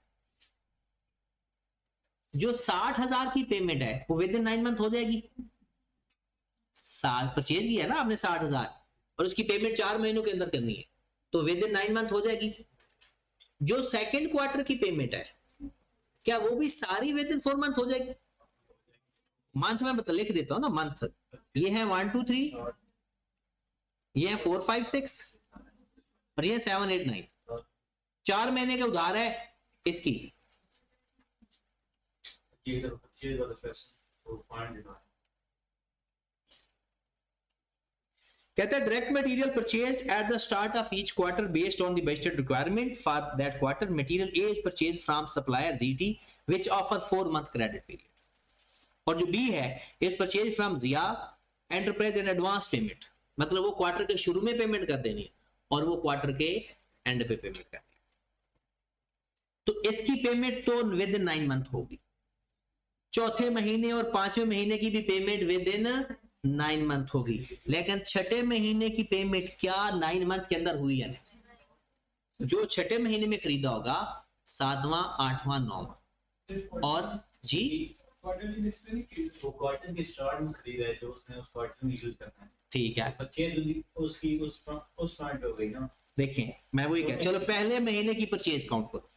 [SPEAKER 1] जो 60,000 की पेमेंट है वो विद इन 9 मंथ हो जाएगी। साल परचेज किया ना आपने 60,000 और उसकी पेमेंट 4 महीनों के अंदर करनी है, तो विद इन 9 मंथ हो जाएगी। जो सेकेंड क्वार्टर की पेमेंट है क्या वो भी सारी विद इन 4 मंथ हो जाएगी? मंथ में बता लिख देता हूं ना, मंथ ये है 1 2 3, ये है 4 5 6 और ये 7 8 9, 4 महीने के उधार है इसकी। कहता है direct material purchased at the start of each quarter based on the budgeted requirement for that quarter, material A is purchased from supplier GT which offer 4 month credit period. और जो बी है is purchase from Zia enterprise and advance payment, मतलब वो quarter के शुरू में payment कर देनी है और वो क्वार्टर के एंड पे पेमेंट करनी है। तो इसकी पेमेंट तो विद इन 9 मंथ होगी, चौथे महीने और 5वें महीने की भी पेमेंट विद इन 9 मंथ होगी, लेकिन छठे महीने की पेमेंट क्या 9 मंथ के अंदर हुई है नहीं? जो छठे महीने में खरीदा होगा 7वां 8वां 9वां और जी
[SPEAKER 2] क्वार्टर के स्टार्ट में खरीदा है जो उसने उस क्वार्टर में यूज करना है,
[SPEAKER 1] ठीक है,
[SPEAKER 2] परचेज उसकी उस फ्रंट पे हो गई ना।
[SPEAKER 1] देखें मैं वही कह, चलो पहले महीने की परचेज काउंट करो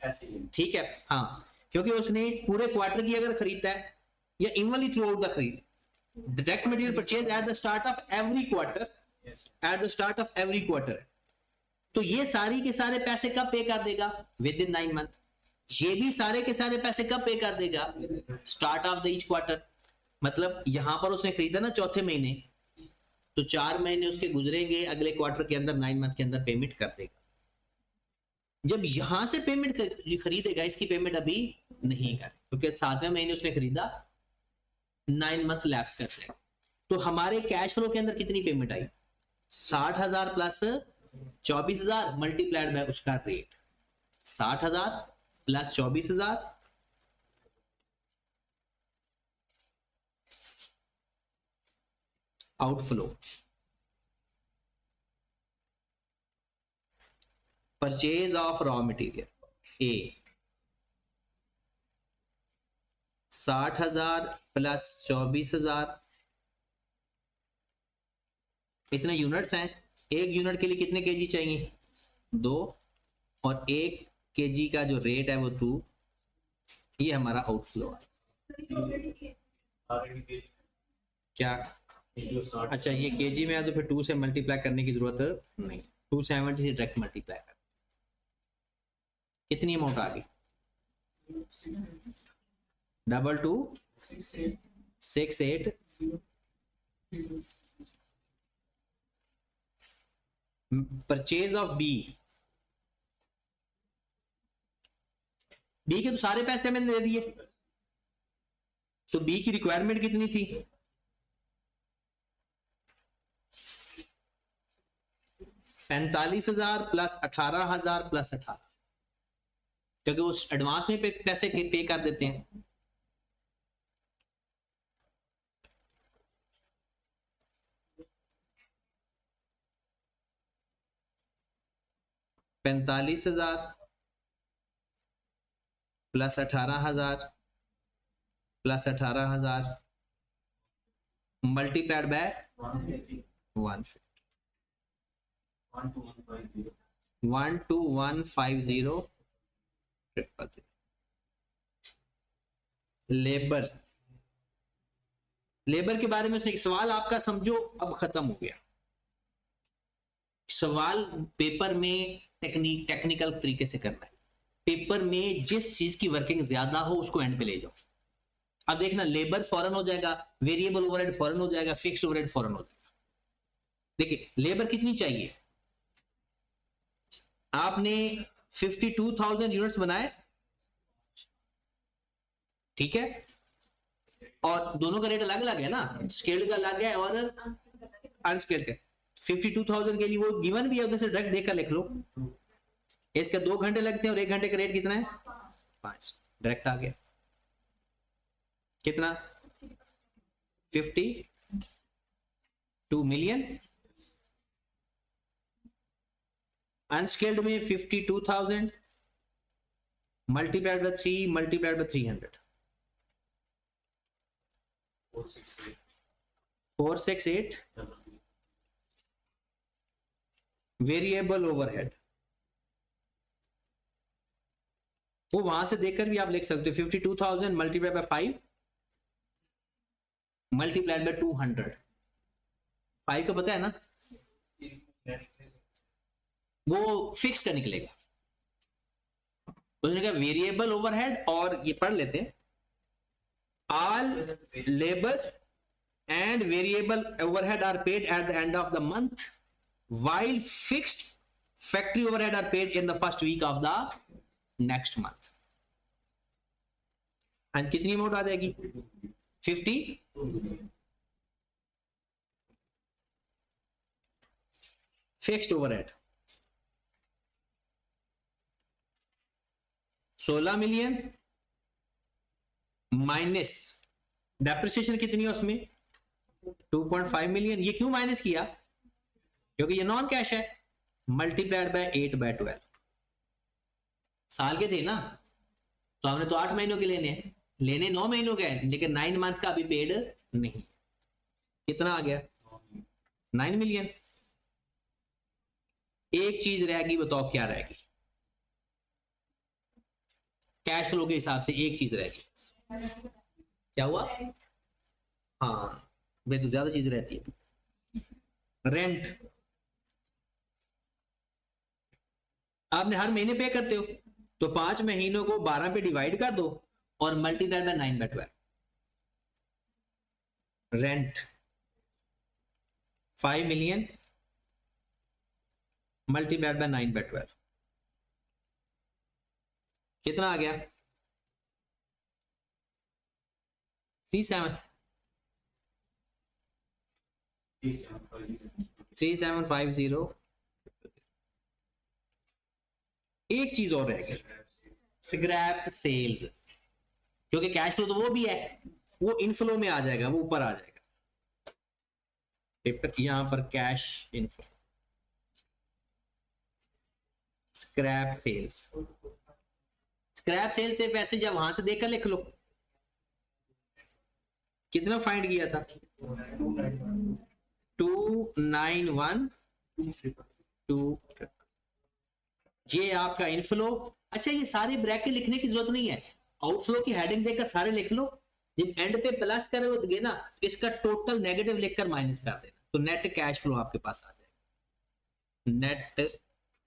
[SPEAKER 2] ऐसे ही,
[SPEAKER 1] ठीक है, हाँ, क्योंकि उसने पूरे क्वार्टर की अगर खरीदता है या इनवली थ्रू आउट द खरीद, direct material purchase eight the start of every quarter, eight the start of every quarter, तो ये सारी के सारे पैसे कब पे कर देगा? With in 9 month. ये भी सारे के सारे पैसे कब पे कर देगा? Start of the each quarter. मतलब यहां पर उसने खरीदा ना चौथे महीने, तो 4 महीने उसके गुजरेंगे, अगले क्वार्टर के अंदर 9 मंथ के अंदर पेमेंट कर देगा। जब यहां से पेमेंट खरीदेगा, इसकी पेमेंट अभी नहीं कर, क्योंकि 7वें महीने उसने खरीदा, 9 मंथ लैप्स कर जाएगा। तो हमारे कैश फ्लो के अंदर कितनी पेमेंट आई? 60,000 प्लस 24,000 मल्टीप्लाइड बाय उसका rate, 60,000 plus 24,000 outflow, purchase of raw material A 60,000 plus 24,000, इतने यूनिट्स हैं, एक यूनिट के लिए कितने केजी चाहिए? 2, और 1 केजी का जो रेट है वो 2, ये हमारा आउटफ्लो है। क्या? अच्छा, ये केजी में है तो फिर 2 से मल्टीप्लाई करने की जरूरत नहीं, 270 से डायरेक्ट मल्टीप्लाई कर। कितनी अमाउंट आ गई? 2268 परचेज ऑफ बी के तो सारे पैसे मैंने दे दिए, तो बी की रिक्वायरमेंट कितनी थी? 45,000 प्लस 18,000 प्लस 18, क्योंकि वो एडवांस में पैसे पे कर देते हैं। पैंतालीस हजार plus 18,000 plus 18,000 multiplied by 12150 labour, labour के बारे में उसने एक सवाल आपका समझो अब खत्म हो गया। सवाल पेपर में टेक्निकल तरीके से करना है, पेपर में जिस चीज की वर्किंग ज्यादा हो उसको एंड पे ले जाओ। अब देखना, लेबर फॉरन हो जाएगा, वेरिएबल ओवरहेड फॉरन हो जाएगा, फिक्स्ड ओवरहेड फॉरन हो जाएगा। देखिए लेबर कितनी चाहिए, आपने 52,000 यूनिट्स बनाए, ठीक है, और दोनों का रेट अलग अलग है ना, स्केल्ड का अलग है और अनस्केल्ड का। 52,000 के लिए वो गिवन भी है, उधर से डायरेक्ट देखकर लिख लो। इसका 2 घंटे लगते हैं और 1 घंटे का रेट कितना है 5, डायरेक्ट आ गया। कितना 52 मिलियन, अनस्केल्ड में 52,000 multiplied by 3 multiplied by 300, 468 variable overhead. वो वहां से देखकर भी आप लिख सकते हो 52,000 मल्टीप्लाइड बाय 5 मल्टीप्लाइड बाय 200। 5 का पता है ना, वो फिक्स का निकलेगा। उसने कहा वेरिएबल ओवरहेड, और ये पढ़ लेते हैं, all labour and variable overhead are paid at the end of the month while fixed factory overhead are paid in the first week of the next month। And कितनी अमाउंट आ जाएगी 50 fixed overhead 16 million minus depreciation कितनी है उसमें 2.5 million. ये क्यों minus किया, क्योंकि ये नॉन कैश है, मल्टीप्लाइड बाय 8/12। साल के थे ना, तो हमने तो 8 महीनों के लेने हैं, लेने 9 महीनों के हैं, लेकिन 9 मंथ का अभी पेड नहीं। कितना आ गया 9 मिलियन। एक चीज रहेगी, बताओ क्या रहेगी, कैश फ्लो के हिसाब से एक चीज रहेगी। क्या हुआ, हाँ वे तो ज्यादा चीज रहती है, रेंट। आपने हर महीने पे करते हो, तो 5 महीनों को 12 पे डिवाइड कर दो और multiply by 9/12। Rent 5 million multiplied by 9/12 कितना आ गया 3750। एक चीज और रह गई, स्क्रैप सेल्स, क्योंकि कैश फ्लो तो वो भी है, वो इनफ्लो में आ जाएगा, वो ऊपर आ जाएगा पेपर, यहां पर cash inflow, scrap sales. Scrap sale से पैसे जब वहां से देकर लिख लो, कितना फाइंड किया था 291,2। ये आपका इनफ्लो। अच्छा, ये सारे ब्रैकेट लिखने की जरूरत नहीं है, आउटफ्लो की हेडिंग देकर सारे लिख लो, जब एंड पे प्लस करे हो ना, इसका टोटल नेगेटिव लिखकर माइनस कर देना, तो नेट कैश फ्लो आपके पास आ जाएगा। Net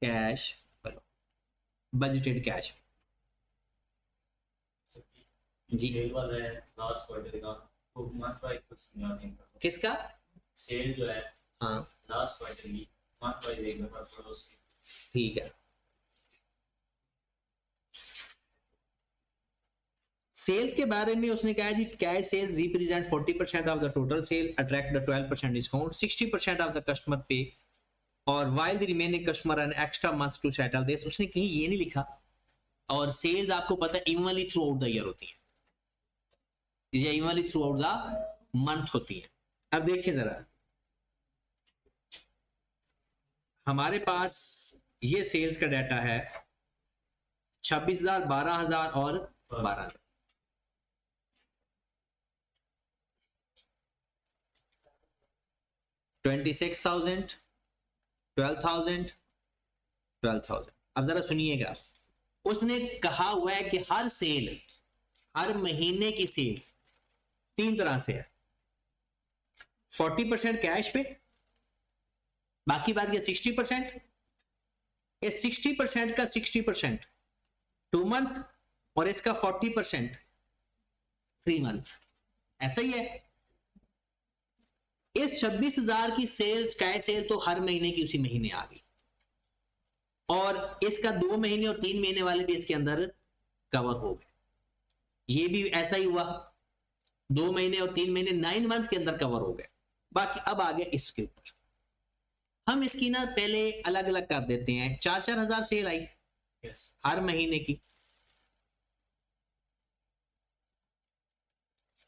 [SPEAKER 1] cash flow, budgeted cash जी।
[SPEAKER 2] लास्ट क्वार्टर का तो मंथ वाइज कुछ नहीं,
[SPEAKER 1] किसका
[SPEAKER 2] सेल जो है
[SPEAKER 1] हाँ
[SPEAKER 2] लास्ट क्वार्टर की मंथ वाइज एक बार थोड़ा
[SPEAKER 1] ठीक है। सेल्स के बारे में उसने कहा जी, cash sales represent 40% of the total sale, attract the 12% discount, 60% of the customer pay, और while the remaining customer an extra months to settle this. उसने कहीं ये नहीं लिखा। और सेल्स आपको पता है evenly through out the year होती है, ये evenly through out the month होती है। अब देखिए जरा, हमारे पास ये सेल्स का डाटा है 26,000, 12,000 और 12,000। $26,000, 12,000, 12,000। अब जरा सुनिएगा, उसने कहा हुआ है कि हर सेल, हर महीने की सेल्स 3 तरह से है, 40% कैश पे, बाकी बात क्या 60%, ये 60% का 60% 2 मंथ, और इसका 40% 3 मंथ। ऐसा ही है। इस 26,000 की सेल्स, कैश सेल तो हर महीने की उसी महीने आ गई, और इसका 2 महीने और 3 महीने वाले भी इसके अंदर कवर हो गए। ये भी ऐसा ही हुआ, 2 महीने और 3 महीने 9 मंथ के अंदर कवर हो गए। बाकी अब आ गया इसके ऊपर, हम इसकी ना पहले अलग अलग कर देते हैं। 4-4 हजार सेल आई हर महीने की,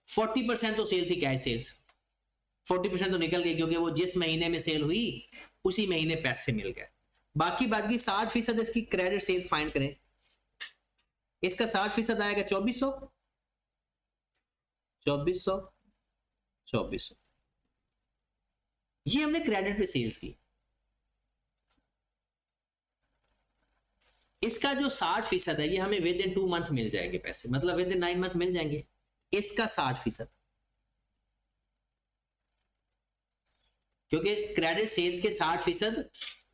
[SPEAKER 1] 40% तो सेल थी कैश सेल्स, 40% तो निकल गई क्योंकि वो जिस महीने में सेल हुई उसी महीने पैसे मिल गए। बाकी 60% इसकी क्रेडिट सेल्स फाइंड करें। इसका 60% आएगा 2400, 2400, 2400, ये हमने क्रेडिट पे सेल्स की। इसका जो 60% है ये हमें विद इन 2 मंथ मिल जाएंगे पैसे, मतलब विद इन 9 मंथ मिल जाएंगे। इसका 60%, क्योंकि क्रेडिट सेल्स के 60%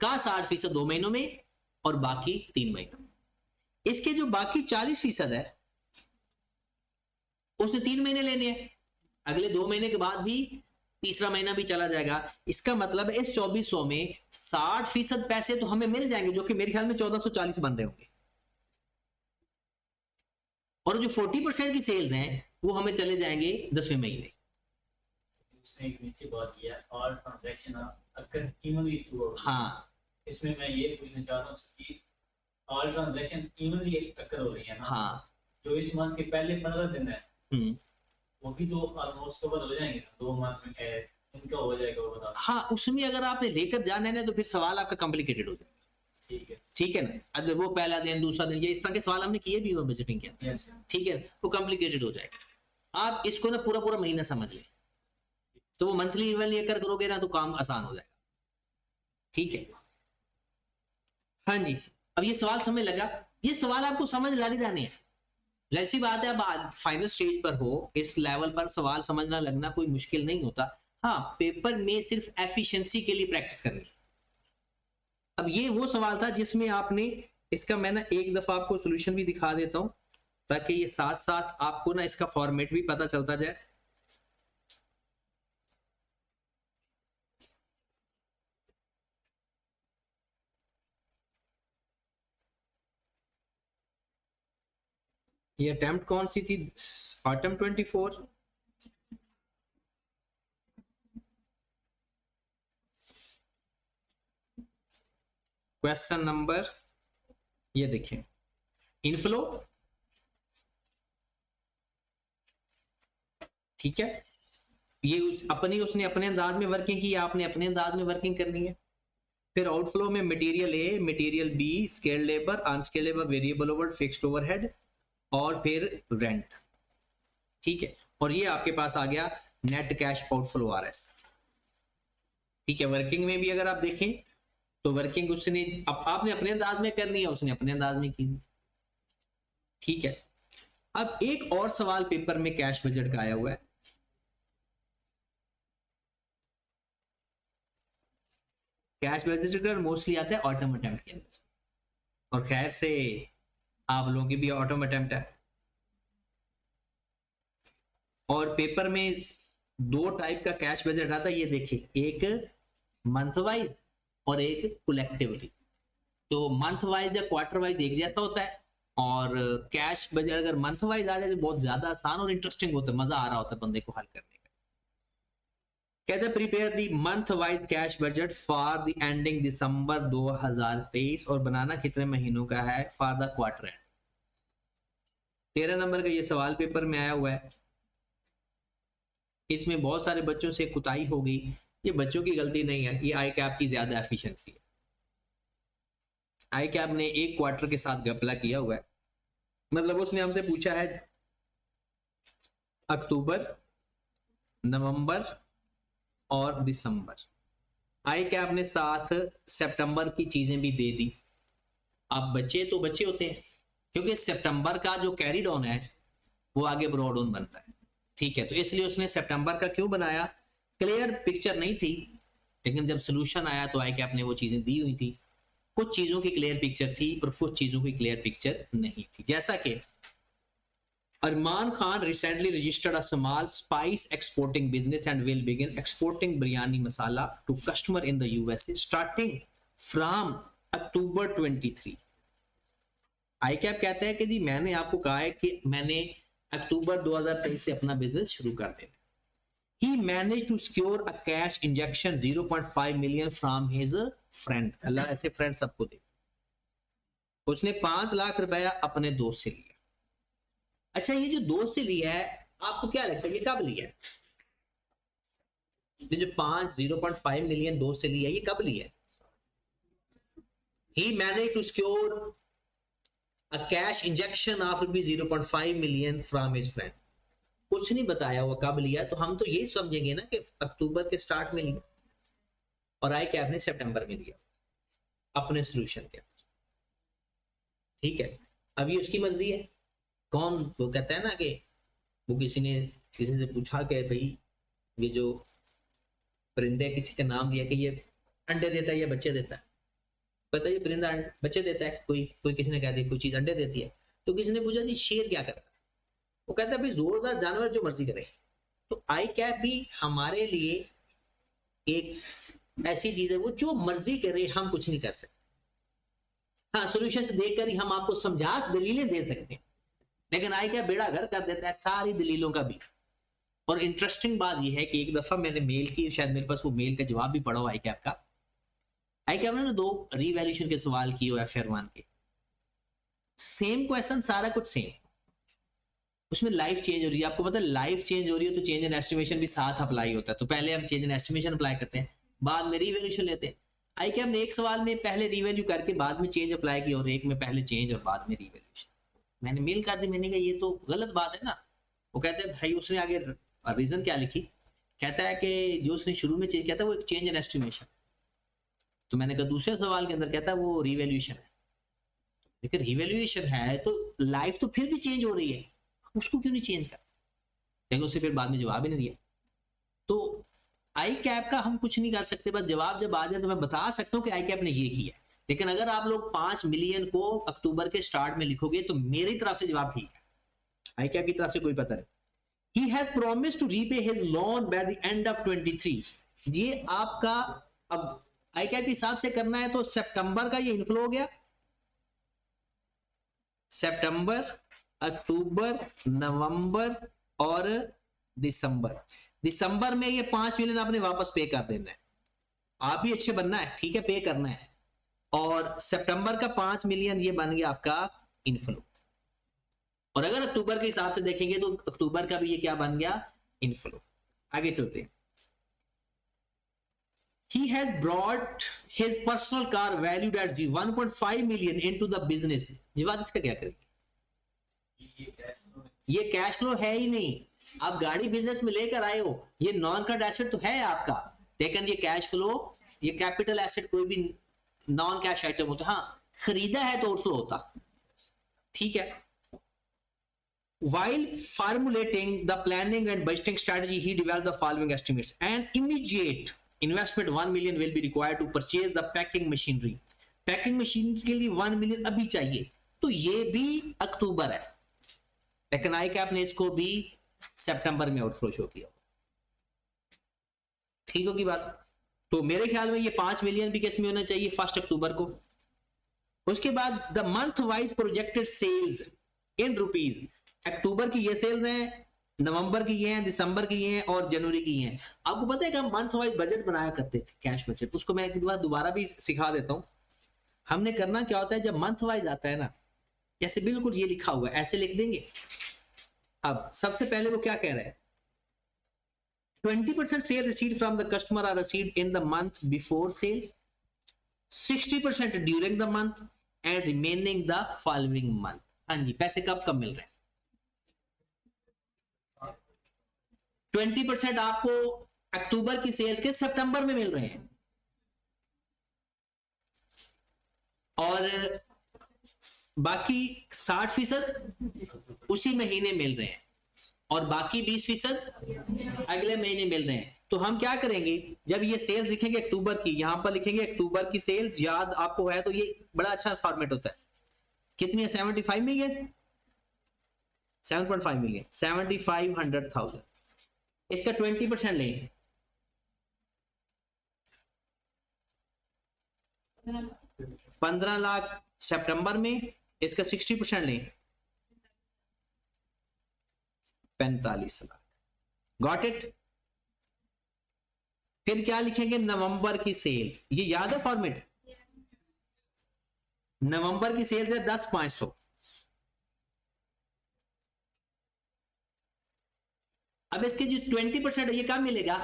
[SPEAKER 1] का 60% 2 महीनों में और बाकी 3 महीनों में। इसके जो बाकी 40% है उसने 3 महीने लेने हैं, अगले 2 महीने के बाद भी तीसरा महीना भी चला जाएगा। इसका मतलब इस 2400 में 60% पैसे तो हमें मिल जाएंगे, जो कि मेरे ख्याल में 1440 बन रहे होंगे, और जो 40% की सेल्स हैं वो हमें चले जाएंगे 10वें महीने।
[SPEAKER 2] इसने एक नीचे बात किया और ट्रांजैक्शन अगर इवनली थ्रू हो,
[SPEAKER 1] हाँ
[SPEAKER 2] इसमें मैं ये पूछना चाह रहा हूँ कि ऑल ट्रांजैक्शन इवनली अकर हो रही है ना?
[SPEAKER 1] हाँ,
[SPEAKER 2] जो इस मंथ के पहले 15 दिन है वो भी तो ऑलमोस्ट कवर हो जाएंगे ना 2 मंथ में, इनका हो जाएगा वो बता।
[SPEAKER 1] हाँ, उसमें अगर आपने लेकर जाना है ना तो फिर सवाल आपका कॉम्प्लिकेटेड हो जाएगा।
[SPEAKER 2] ठीक है,
[SPEAKER 1] ठीक है ना, अगर वो पहला दिन दूसरा दिन ये इस तरह के सवाल हमने किए भी हुए बजटिंग के अंदर, ठीक है, वो कॉम्प्लिकेटेड हो जाएगा। आप इसको ना पूरा पूरा महीना समझ लें, तो वो मंथली इवन लेकर करोगे ना तो काम आसान हो जाएगा। ठीक है, हाँ जी, अब ये सवाल समझ लगा, ये सवाल आपको समझ लग जाने हैं, जैसी बात है। अब आज फाइनल स्टेज पर हो, इस लेवल पर सवाल समझना लगना कोई मुश्किल नहीं होता। हाँ, पेपर में सिर्फ एफिशिएंसी के लिए प्रैक्टिस करनी। अब ये वो सवाल था जिसमें आपने इसका, मैं ना एक दफा आपको सॉल्यूशन भी दिखा देता हूं ताकि ये साथ साथ आपको ना इसका फॉर्मेट भी पता चलता जाए। ये अटेम्प्ट कौन सी थी? ऑटम 24। क्वेश्चन नंबर ये देखें, इनफ्लो, ठीक है, ये उसने अपने अंदाज में वर्किंग की, आपने अपने अंदाज में वर्किंग करनी है। फिर आउटफ्लो में material A, material B, skilled labour, unskilled labour, variable over, fixed overhead और फिर रेंट। ठीक है, और ये आपके पास आ गया नेट कैश आउटफ्लो आ रहा है। ठीक है, वर्किंग में भी अगर आप देखें तो वर्किंग उसने आपने अपने अंदाज में करनी है, उसने अपने अंदाज में की। ठीक है, अब एक और सवाल पेपर में कैश बजट का आया हुआ है। कैश बजट का मोस्टली आता है ऑटम अटेम्प्ट के अंदर, और खैर से आप लोगों की भी ऑटम अटेम्प्ट है। और पेपर में 2 टाइप का कैश बजट आता है, ये देखिए, एक मंथ वाइज और एक कलेक्टिवली। तो मंथ वाइज या क्वार्टर वाइज एक जैसा होता है, और कैश बजट अगर मंथ वाइज आ जाए तो बहुत ज्यादा आसान और इंटरेस्टिंग होता है, मजा आ रहा होता है बंदे को हल करने का। कहते हैं prepare the month wise cash budget for the ending December 2023, और बनाना कितने महीनों का है for the quarter end. 13 number का ये सवाल पेपर में आया हुआ है। इसमें बहुत सारे बच्चों से कुताही हो गई, ये बच्चों की गलती नहीं है, ये आई कैप की ज्यादा एफिशिएंसी है। आई कैप ने एक क्वार्टर के साथ घपला किया हुआ है, मतलब उसने हमसे पूछा है अक्टूबर, नवंबर और दिसंबर। आई कैप ने साथ सितंबर की चीजें भी दे दी। अब बच्चे तो बच्चे होते हैं, क्योंकि सितंबर का जो कैरी डाउन है वो आगे ब्रॉड ऑन बनता है। ठीक है, तो इसलिए उसने सितंबर का क्यों बनाया, क्लियर पिक्चर नहीं थी, लेकिन जब सोल्यूशन आया तो आई कैप ने वो चीजें दी हुई थी। कुछ चीजों की क्लियर पिक्चर थी और कुछ चीजों की क्लियर पिक्चर नहीं थी, जैसा कि अरमान Khan recently registered a small spice exporting business and will begin exporting biryani masala to customer in the USA starting from October 23। I cap कहता है कि जी मैंने आपको कहा है कि मैंने अक्टूबर 2023 से अपना बिजनेस शुरू कर देना। He managed to secure a cash injection 0.5 million from his friend. अल्लाह ऐसे फ्रेंड सबको दे। उसने 5 लाख रुपया अपने दोस्त से लिया। अच्छा, ये जो दोस्त से लिया है, आपको क्या लगता है ये कब लिया है? ये जो 0.5 मिलियन दोस्त से लिया है, ये कब लिया है? He managed to secure a cash injection of ₹0.5 million from his friend. कुछ नहीं बताया हुआ कब लिया, तो हम तो यही समझेंगे ना कि अक्टूबर के स्टार्ट में लिया और आई कैप ने सितंबर में लिया अपने सोल्यूशन के। ठीक है, अब ये उसकी मर्जी है। कौन वो कहता है ना कि वो किसी ने किसी से पूछा कि भाई ये जो परिंदे, किसी का नाम दिया कि ये अंडे देता है या बच्चे देता है, पता है ये परिंदा बच्चे देता है, कोई किसी ने कह दिया कोई चीज अंडे देती है, तो किसी ने पूछा जी शेर क्या करता है, वो कहता है भाई जोरदार जानवर जो मर्जी करे। तो आई कैप भी हमारे लिए एक ऐसी चीज है, वो जो मर्जी करे हम कुछ नहीं कर सकते। हाँ, सोल्यूशन देकर ही हम आपको समझा दलीलें दे सकते हैं, लेकिन आई कैप बेड़ा घर कर देता है सारी दलीलों का भी। और इंटरेस्टिंग बात यह है कि एक दफा मैंने मेल की, शायद मेरे पास वो मेल का जवाब भी पड़ा हुआ आई कैप का। आई कैप ने 2 रीवैल्यूएशन के सवाल किए हुए FR1 के, सेम क्वेश्चन, सारा कुछ सेम, उसमें लाइफ चेंज हो रही है। आपको पता है लाइफ चेंज हो रही है तो चेंज इन एस्टिमेशन भी साथ अप्लाई होता है। तो पहले हम चेंज इन एस्टिमेशन अप्लाई करते हैं, बाद में रीवैल्यूएशन लेते हैं। आई कैप ने एक सवाल में पहले रीवैल्यू करके बाद में चेंज अप्लाई किया और एक में पहले चेंज और बाद में रीवैल्यूएशन। मैंने मेल कर दी, मैंने कहा ये तो गलत बात है ना। वो कहते हैं भाई, उसने आगे रीजन क्या लिखी, कहता है कि जो उसने शुरू में चेंज किया था वो एक चेंज इन एस्टिमेशन। तो मैंने कहा दूसरे सवाल के अंदर कहता है वो रीवैल्यूएशन है। लेकिन रीवैल्यूएशन है तो लाइफ तो फिर भी चेंज हो रही है, उसको क्यों नहीं चेंज कर? लेकिन उसे फिर बाद में जवाब ही नहीं दिया। तो आई कैप का हम कुछ नहीं कर सकते, बस जवाब जब आ जाए तो मैं बता सकता हूं कि आई कैप ने ये किया है। लेकिन अगर आप लोग 5 मिलियन को अक्टूबर के स्टार्ट में लिखोगे तो मेरी तरफ से जवाब ठीक है, आई कैप की तरफ से कोई पता नहीं। He has promised to repay his loan by the end of 23. ये आपका अब आई कैप के हिसाब से करना है तो सितंबर का ये इनफ्लो हो गया, सितंबर, अक्टूबर, नवंबर और दिसंबर। दिसंबर में ये 5 मिलियन आपने वापस पे कर देना है। आप भी अच्छे बनना है, ठीक है, पे करना है। और सितंबर का 5 मिलियन ये बन गया आपका इनफ्लो। और अगर अक्टूबर के हिसाब से देखेंगे तो अक्टूबर का भी ये क्या बन गया, इनफ्लो। आगे चलते हैं। He has brought his personal car valued at 1.5 million into the business. जीवाद इसका क्या करेंगे? ये कैश फ्लो है ही नहीं। आप गाड़ी बिजनेस में लेकर आए हो, ये नॉन करंट एसेट तो है आपका, लेकिन ये कैश फ्लो, ये कैपिटल एसेट कोई भी नॉन कैश आइटम होता, हाँ खरीदा है तो आउटफ्लो होता। ठीक है। While formulating the planning and budgeting strategy, he developed the following estimates. An immediate investment 1 million will be required to purchase the packing machinery. Packing machine के लिए 1 million अभी चाहिए, तो ये भी अक्टूबर है, लेकिन आई कैप ने इसको भी सितंबर में आउटफ्लो शो किया। ठीक होगी बात? तो मेरे ख्याल में ये 5 मिलियन भी किस में होना चाहिए, 1 अक्टूबर को। उसके बाद the month wise projected sales in rupees, अक्टूबर की ये सेल्स हैं, नवंबर की ये हैं, दिसंबर की ये हैं और जनवरी की ये हैं। आपको पता है कि हम मंथ वाइज बजट बनाया करते थे, कैश बजट, उसको मैं एक बार दोबारा भी सिखा देता हूं। हमने करना क्या होता है, जब मंथ वाइज आता है ना, जैसे बिल्कुल ये लिखा हुआ है ऐसे लिख देंगे। अब सबसे पहले वो क्या कह रहा है, 20% sale received from the customer are received in the month before sale, 60% during the month and remaining the following month. हाँ जी, पैसे कब कब मिल रहे हैं? 20% आपको अक्टूबर की सेल्स के सितंबर में मिल रहे हैं और बाकी 60% उसी महीने मिल रहे हैं और बाकी 20% अगले महीने मिल रहे हैं। तो हम क्या करेंगे, जब ये सेल्स लिखेंगे अक्टूबर की, यहां पर लिखेंगे अक्टूबर की सेल्स, याद आपको है तो ये बड़ा अच्छा फॉर्मेट होता है। कितनी है? 75 मिलियन, 7.5 मिलियन, 75,100,000। इसका 20% लें, 15 लाख सितंबर में, इसका 60% लें, 45 लाख। Got it? फिर क्या लिखेंगे? नवंबर की सेल्स। ये याद है फॉर्मेट? नवंबर की सेल्स है 10,500। अब इसके जो 20% है ये कब मिलेगा?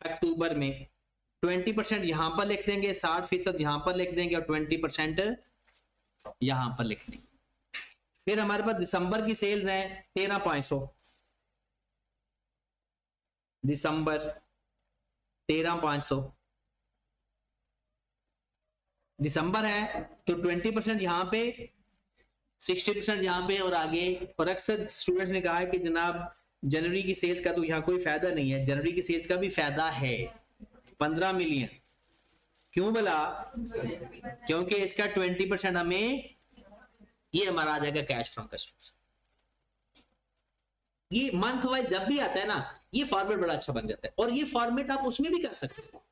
[SPEAKER 1] अक्टूबर में। 20% यहां पर लिख देंगे, 60% यहां पर लिख देंगे और 20% यहां पर लिख देंगे। फिर हमारे पास दिसंबर की सेल्स है 13,500। दिसंबर 13,500 दिसंबर है, तो 20% यहां पे, 60% यहां पे और आगे। और अक्सर स्टूडेंट्स ने कहा है कि जनाब जनवरी की सेल्स का तो यहां कोई फायदा नहीं है। जनवरी की सेल्स का भी फायदा है, 15 मिलियन। क्यों बोला? क्योंकि इसका 20% हमें, ये हमारा आ जाएगा कैश फ्रॉम कस्टमर्स। ये मंथ वाइज जब भी आता है ना, ये फॉर्मेट बड़ा अच्छा बन जाता है। और ये फॉर्मेट आप उसमें भी कर सकते हो,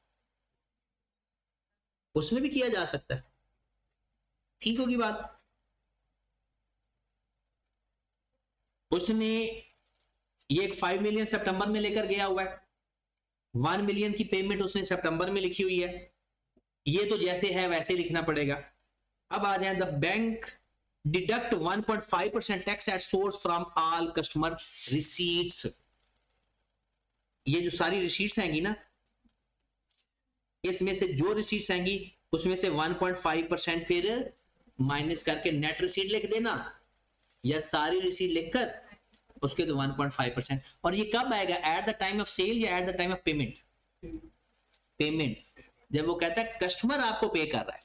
[SPEAKER 1] उसमें भी किया जा सकता है। ठीक होगी बात? उसने ये एक 5 मिलियन सितंबर में लेकर गया हुआ है, 1 मिलियन की पेमेंट उसने सितंबर में लिखी हुई है। ये तो जैसे है वैसे लिखना पड़ेगा। अब आ जाए, the bank deduct 1.5% tax at source from all customer receipts. ये जो सारी रिसीट्स आएंगी ना, इसमें से जो रिसीट्स आएंगी उसमें से 1.5% फिर माइनस करके नेट रिसीट लिख देना, या सारी रिसीट लिखकर उसके तो 1.5%। और ये कब आएगा? At the time of sale या at the time of payment? Payment. जब वो कहता है कस्टमर आपको पे कर रहा है,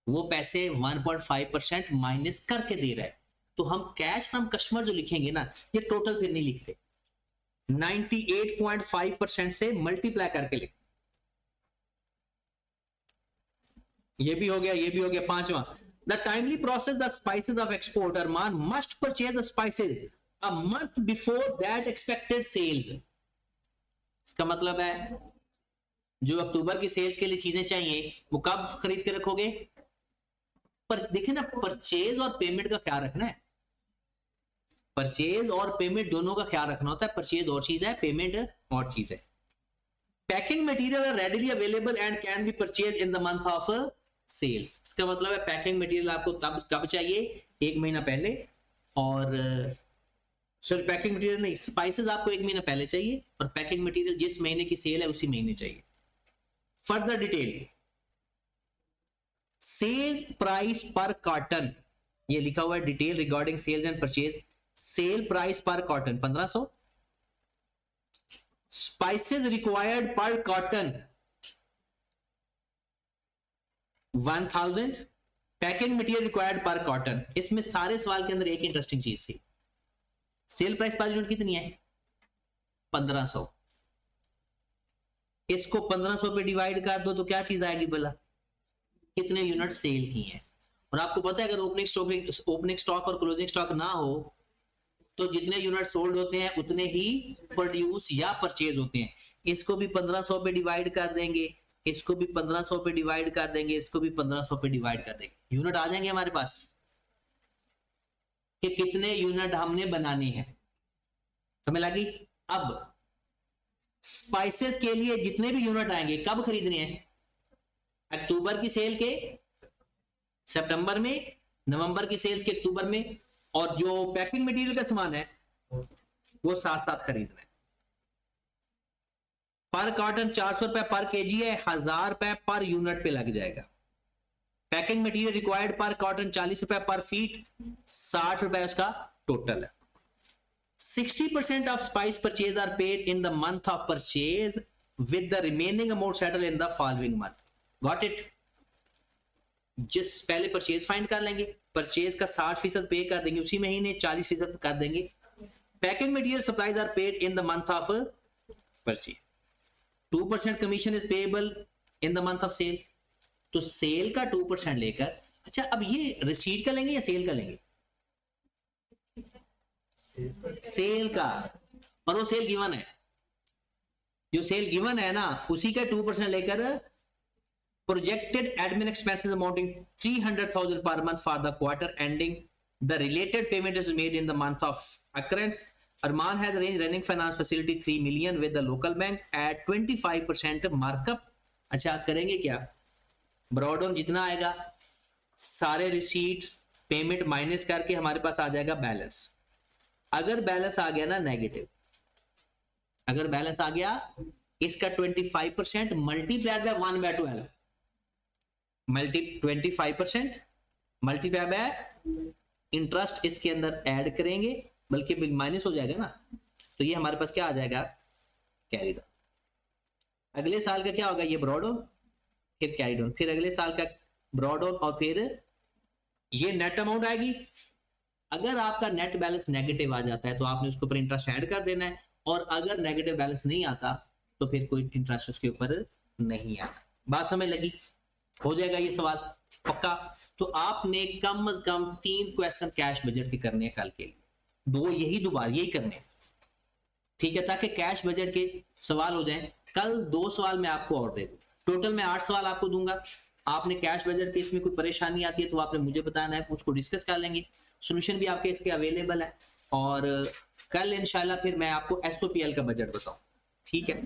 [SPEAKER 1] वो पैसे 1.5% माइनस करके दे रहा है, तो हम कैश फ्रॉम कस्टमर जो लिखेंगे ना, ये टोटल फिर नहीं लिखते, 98.5% से मल्टीप्लाई करके लिखते। ये भी हो गया, ये भी हो गया। पांचवा, the timely process the spices of export, Armaan must purchase the spices a month before that expected sales. इसका मतलब है जो अक्टूबर की सेल्स के लिए चीजें चाहिए वो कब खरीद के रखोगे? पर देखिए ना, परचेज और पेमेंट का ख्याल रखना है। परचेज और पेमेंट दोनों का ख्याल रखना होता है। परचेज और चीज है, पेमेंट और चीज है। Packing material are readily available and can be purchase in the month of sales. इसका मतलब है पैकिंग मटेरियल आपको तब कब चाहिए? 1 महीना पहले। और सर पैकिंग मटेरियल नहीं, स्पाइसेस आपको 1 महीना पहले चाहिए, और पैकिंग मटेरियल जिस महीने की सेल है उसी महीने चाहिए। Further detail, sales price per carton, ये लिखा हुआ है detail regarding sales and purchase. Sale price per carton 1500, spices required per carton 1000, packing material required per carton. इसमें सारे सवाल के अंदर एक इंटरेस्टिंग चीज थी, सेल प्राइस पर यूनिट कितनी है? 1500। इसको 1500 पे डिवाइड कर दो तो क्या चीज आएगी बोला? कितने यूनिट सेल की हैं। और आपको पता है अगर ओपनिंग स्टॉक और क्लोजिंग स्टॉक ना हो तो जितने यूनिट सोल्ड होते हैं उतने ही प्रोड्यूस या परचेज होते हैं। इसको भी 1500 पे डिवाइड कर देंगे, इसको भी 1500 पे डिवाइड कर देंगे, इसको भी 1500 पे डिवाइड कर देंगे, यूनिट आ जाएंगे हमारे पास कि कितने यूनिट हमने बनाने हैं। समझ लगी? अब स्पाइसेस के लिए जितने भी यूनिट आएंगे कब खरीदने हैं? अक्टूबर की सेल के सितंबर में, नवंबर की सेल्स के अक्टूबर में, और जो पैकिंग मटेरियल का सामान है वो साथ साथ खरीदना है। पर कॉटन 400 रुपए पर केजी है, 1000 रुपए पर यूनिट पे लग जाएगा। Packing material required per cotton 40 रुपए पर फीट, 60 रुपए उसका टोटल है। 60% of spice purchase are paid in the month of purchase with the remaining amount settled in the following month. Got it? जिस पहले परचेज फाइंड कर लेंगे, परचेज का 60% पे कर देंगे उसी महीने, 40% कर देंगे। Packing material supplies are paid in the month of purchase. 2% commission is payable in the month of sale. तो सेल का 2% लेकर, अच्छा अब ये रिसीट का लेंगे या सेल का लेंगे? सेल का। और वो सेल गिवन है, जो सेल गिवन है ना उसी का 2% लेकर projected admin expenses amounting 300,000 per month for the quarter ending, the related payment is made in the month of occurrence, Arman has arranged running finance facility 3 million with the local bank at 25% markup. अच्छा करेंगे क्या, broad on जितना आएगा सारे receipts payment minus करके हमारे पास आ जाएगा बैलेंस। अगर बैलेंस आ गया ना नेगेटिव, अगर बैलेंस आ गया इसका 25% multiplied by 1/12 25% multiply by interest इसके अंदर ऐड करेंगे, बल्कि बिल माइनस हो जाएगा ना, तो ये हमारे पास क्या आ जाएगा कैरी डाउन। अगले साल का क्या होगा, ये ब्रॉड ऑन फिर कैरी डाउन, फिर अगले साल का ब्रॉड ऑन और फिर ये नेट अमाउंट आएगी। अगर आपका नेट बैलेंस नेगेटिव आ जाता है तो आपने उसके ऊपर इंटरेस्ट ऐड कर देना है, और अगर नेगेटिव बैलेंस नहीं आता तो फिर कोई इंटरेस्ट उसके ऊपर नहीं आता। बात समझ लगी, हो जाएगा ये सवाल पक्का। तो आपने कम से कम 3 क्वेश्चन कैश बजट के करने हैं कल के लिए, दोबारा यही करने हैं, ठीक है, ताकि कैश बजट के सवाल हो जाएं। कल 2 सवाल मैं आपको और दे दूं, टोटल मैं 8 सवाल आपको दूंगा। आपने कैश बजट के इसमें कोई परेशानी आती है तो आपने मुझे बताना है, उसको डिस्कस कर लेंगे, सोल्यूशन भी आपके इसके अवेलेबल है। और कल इंशाल्लाह फिर मैं आपको एसओपीएल का बजट बताऊं, ठीक है।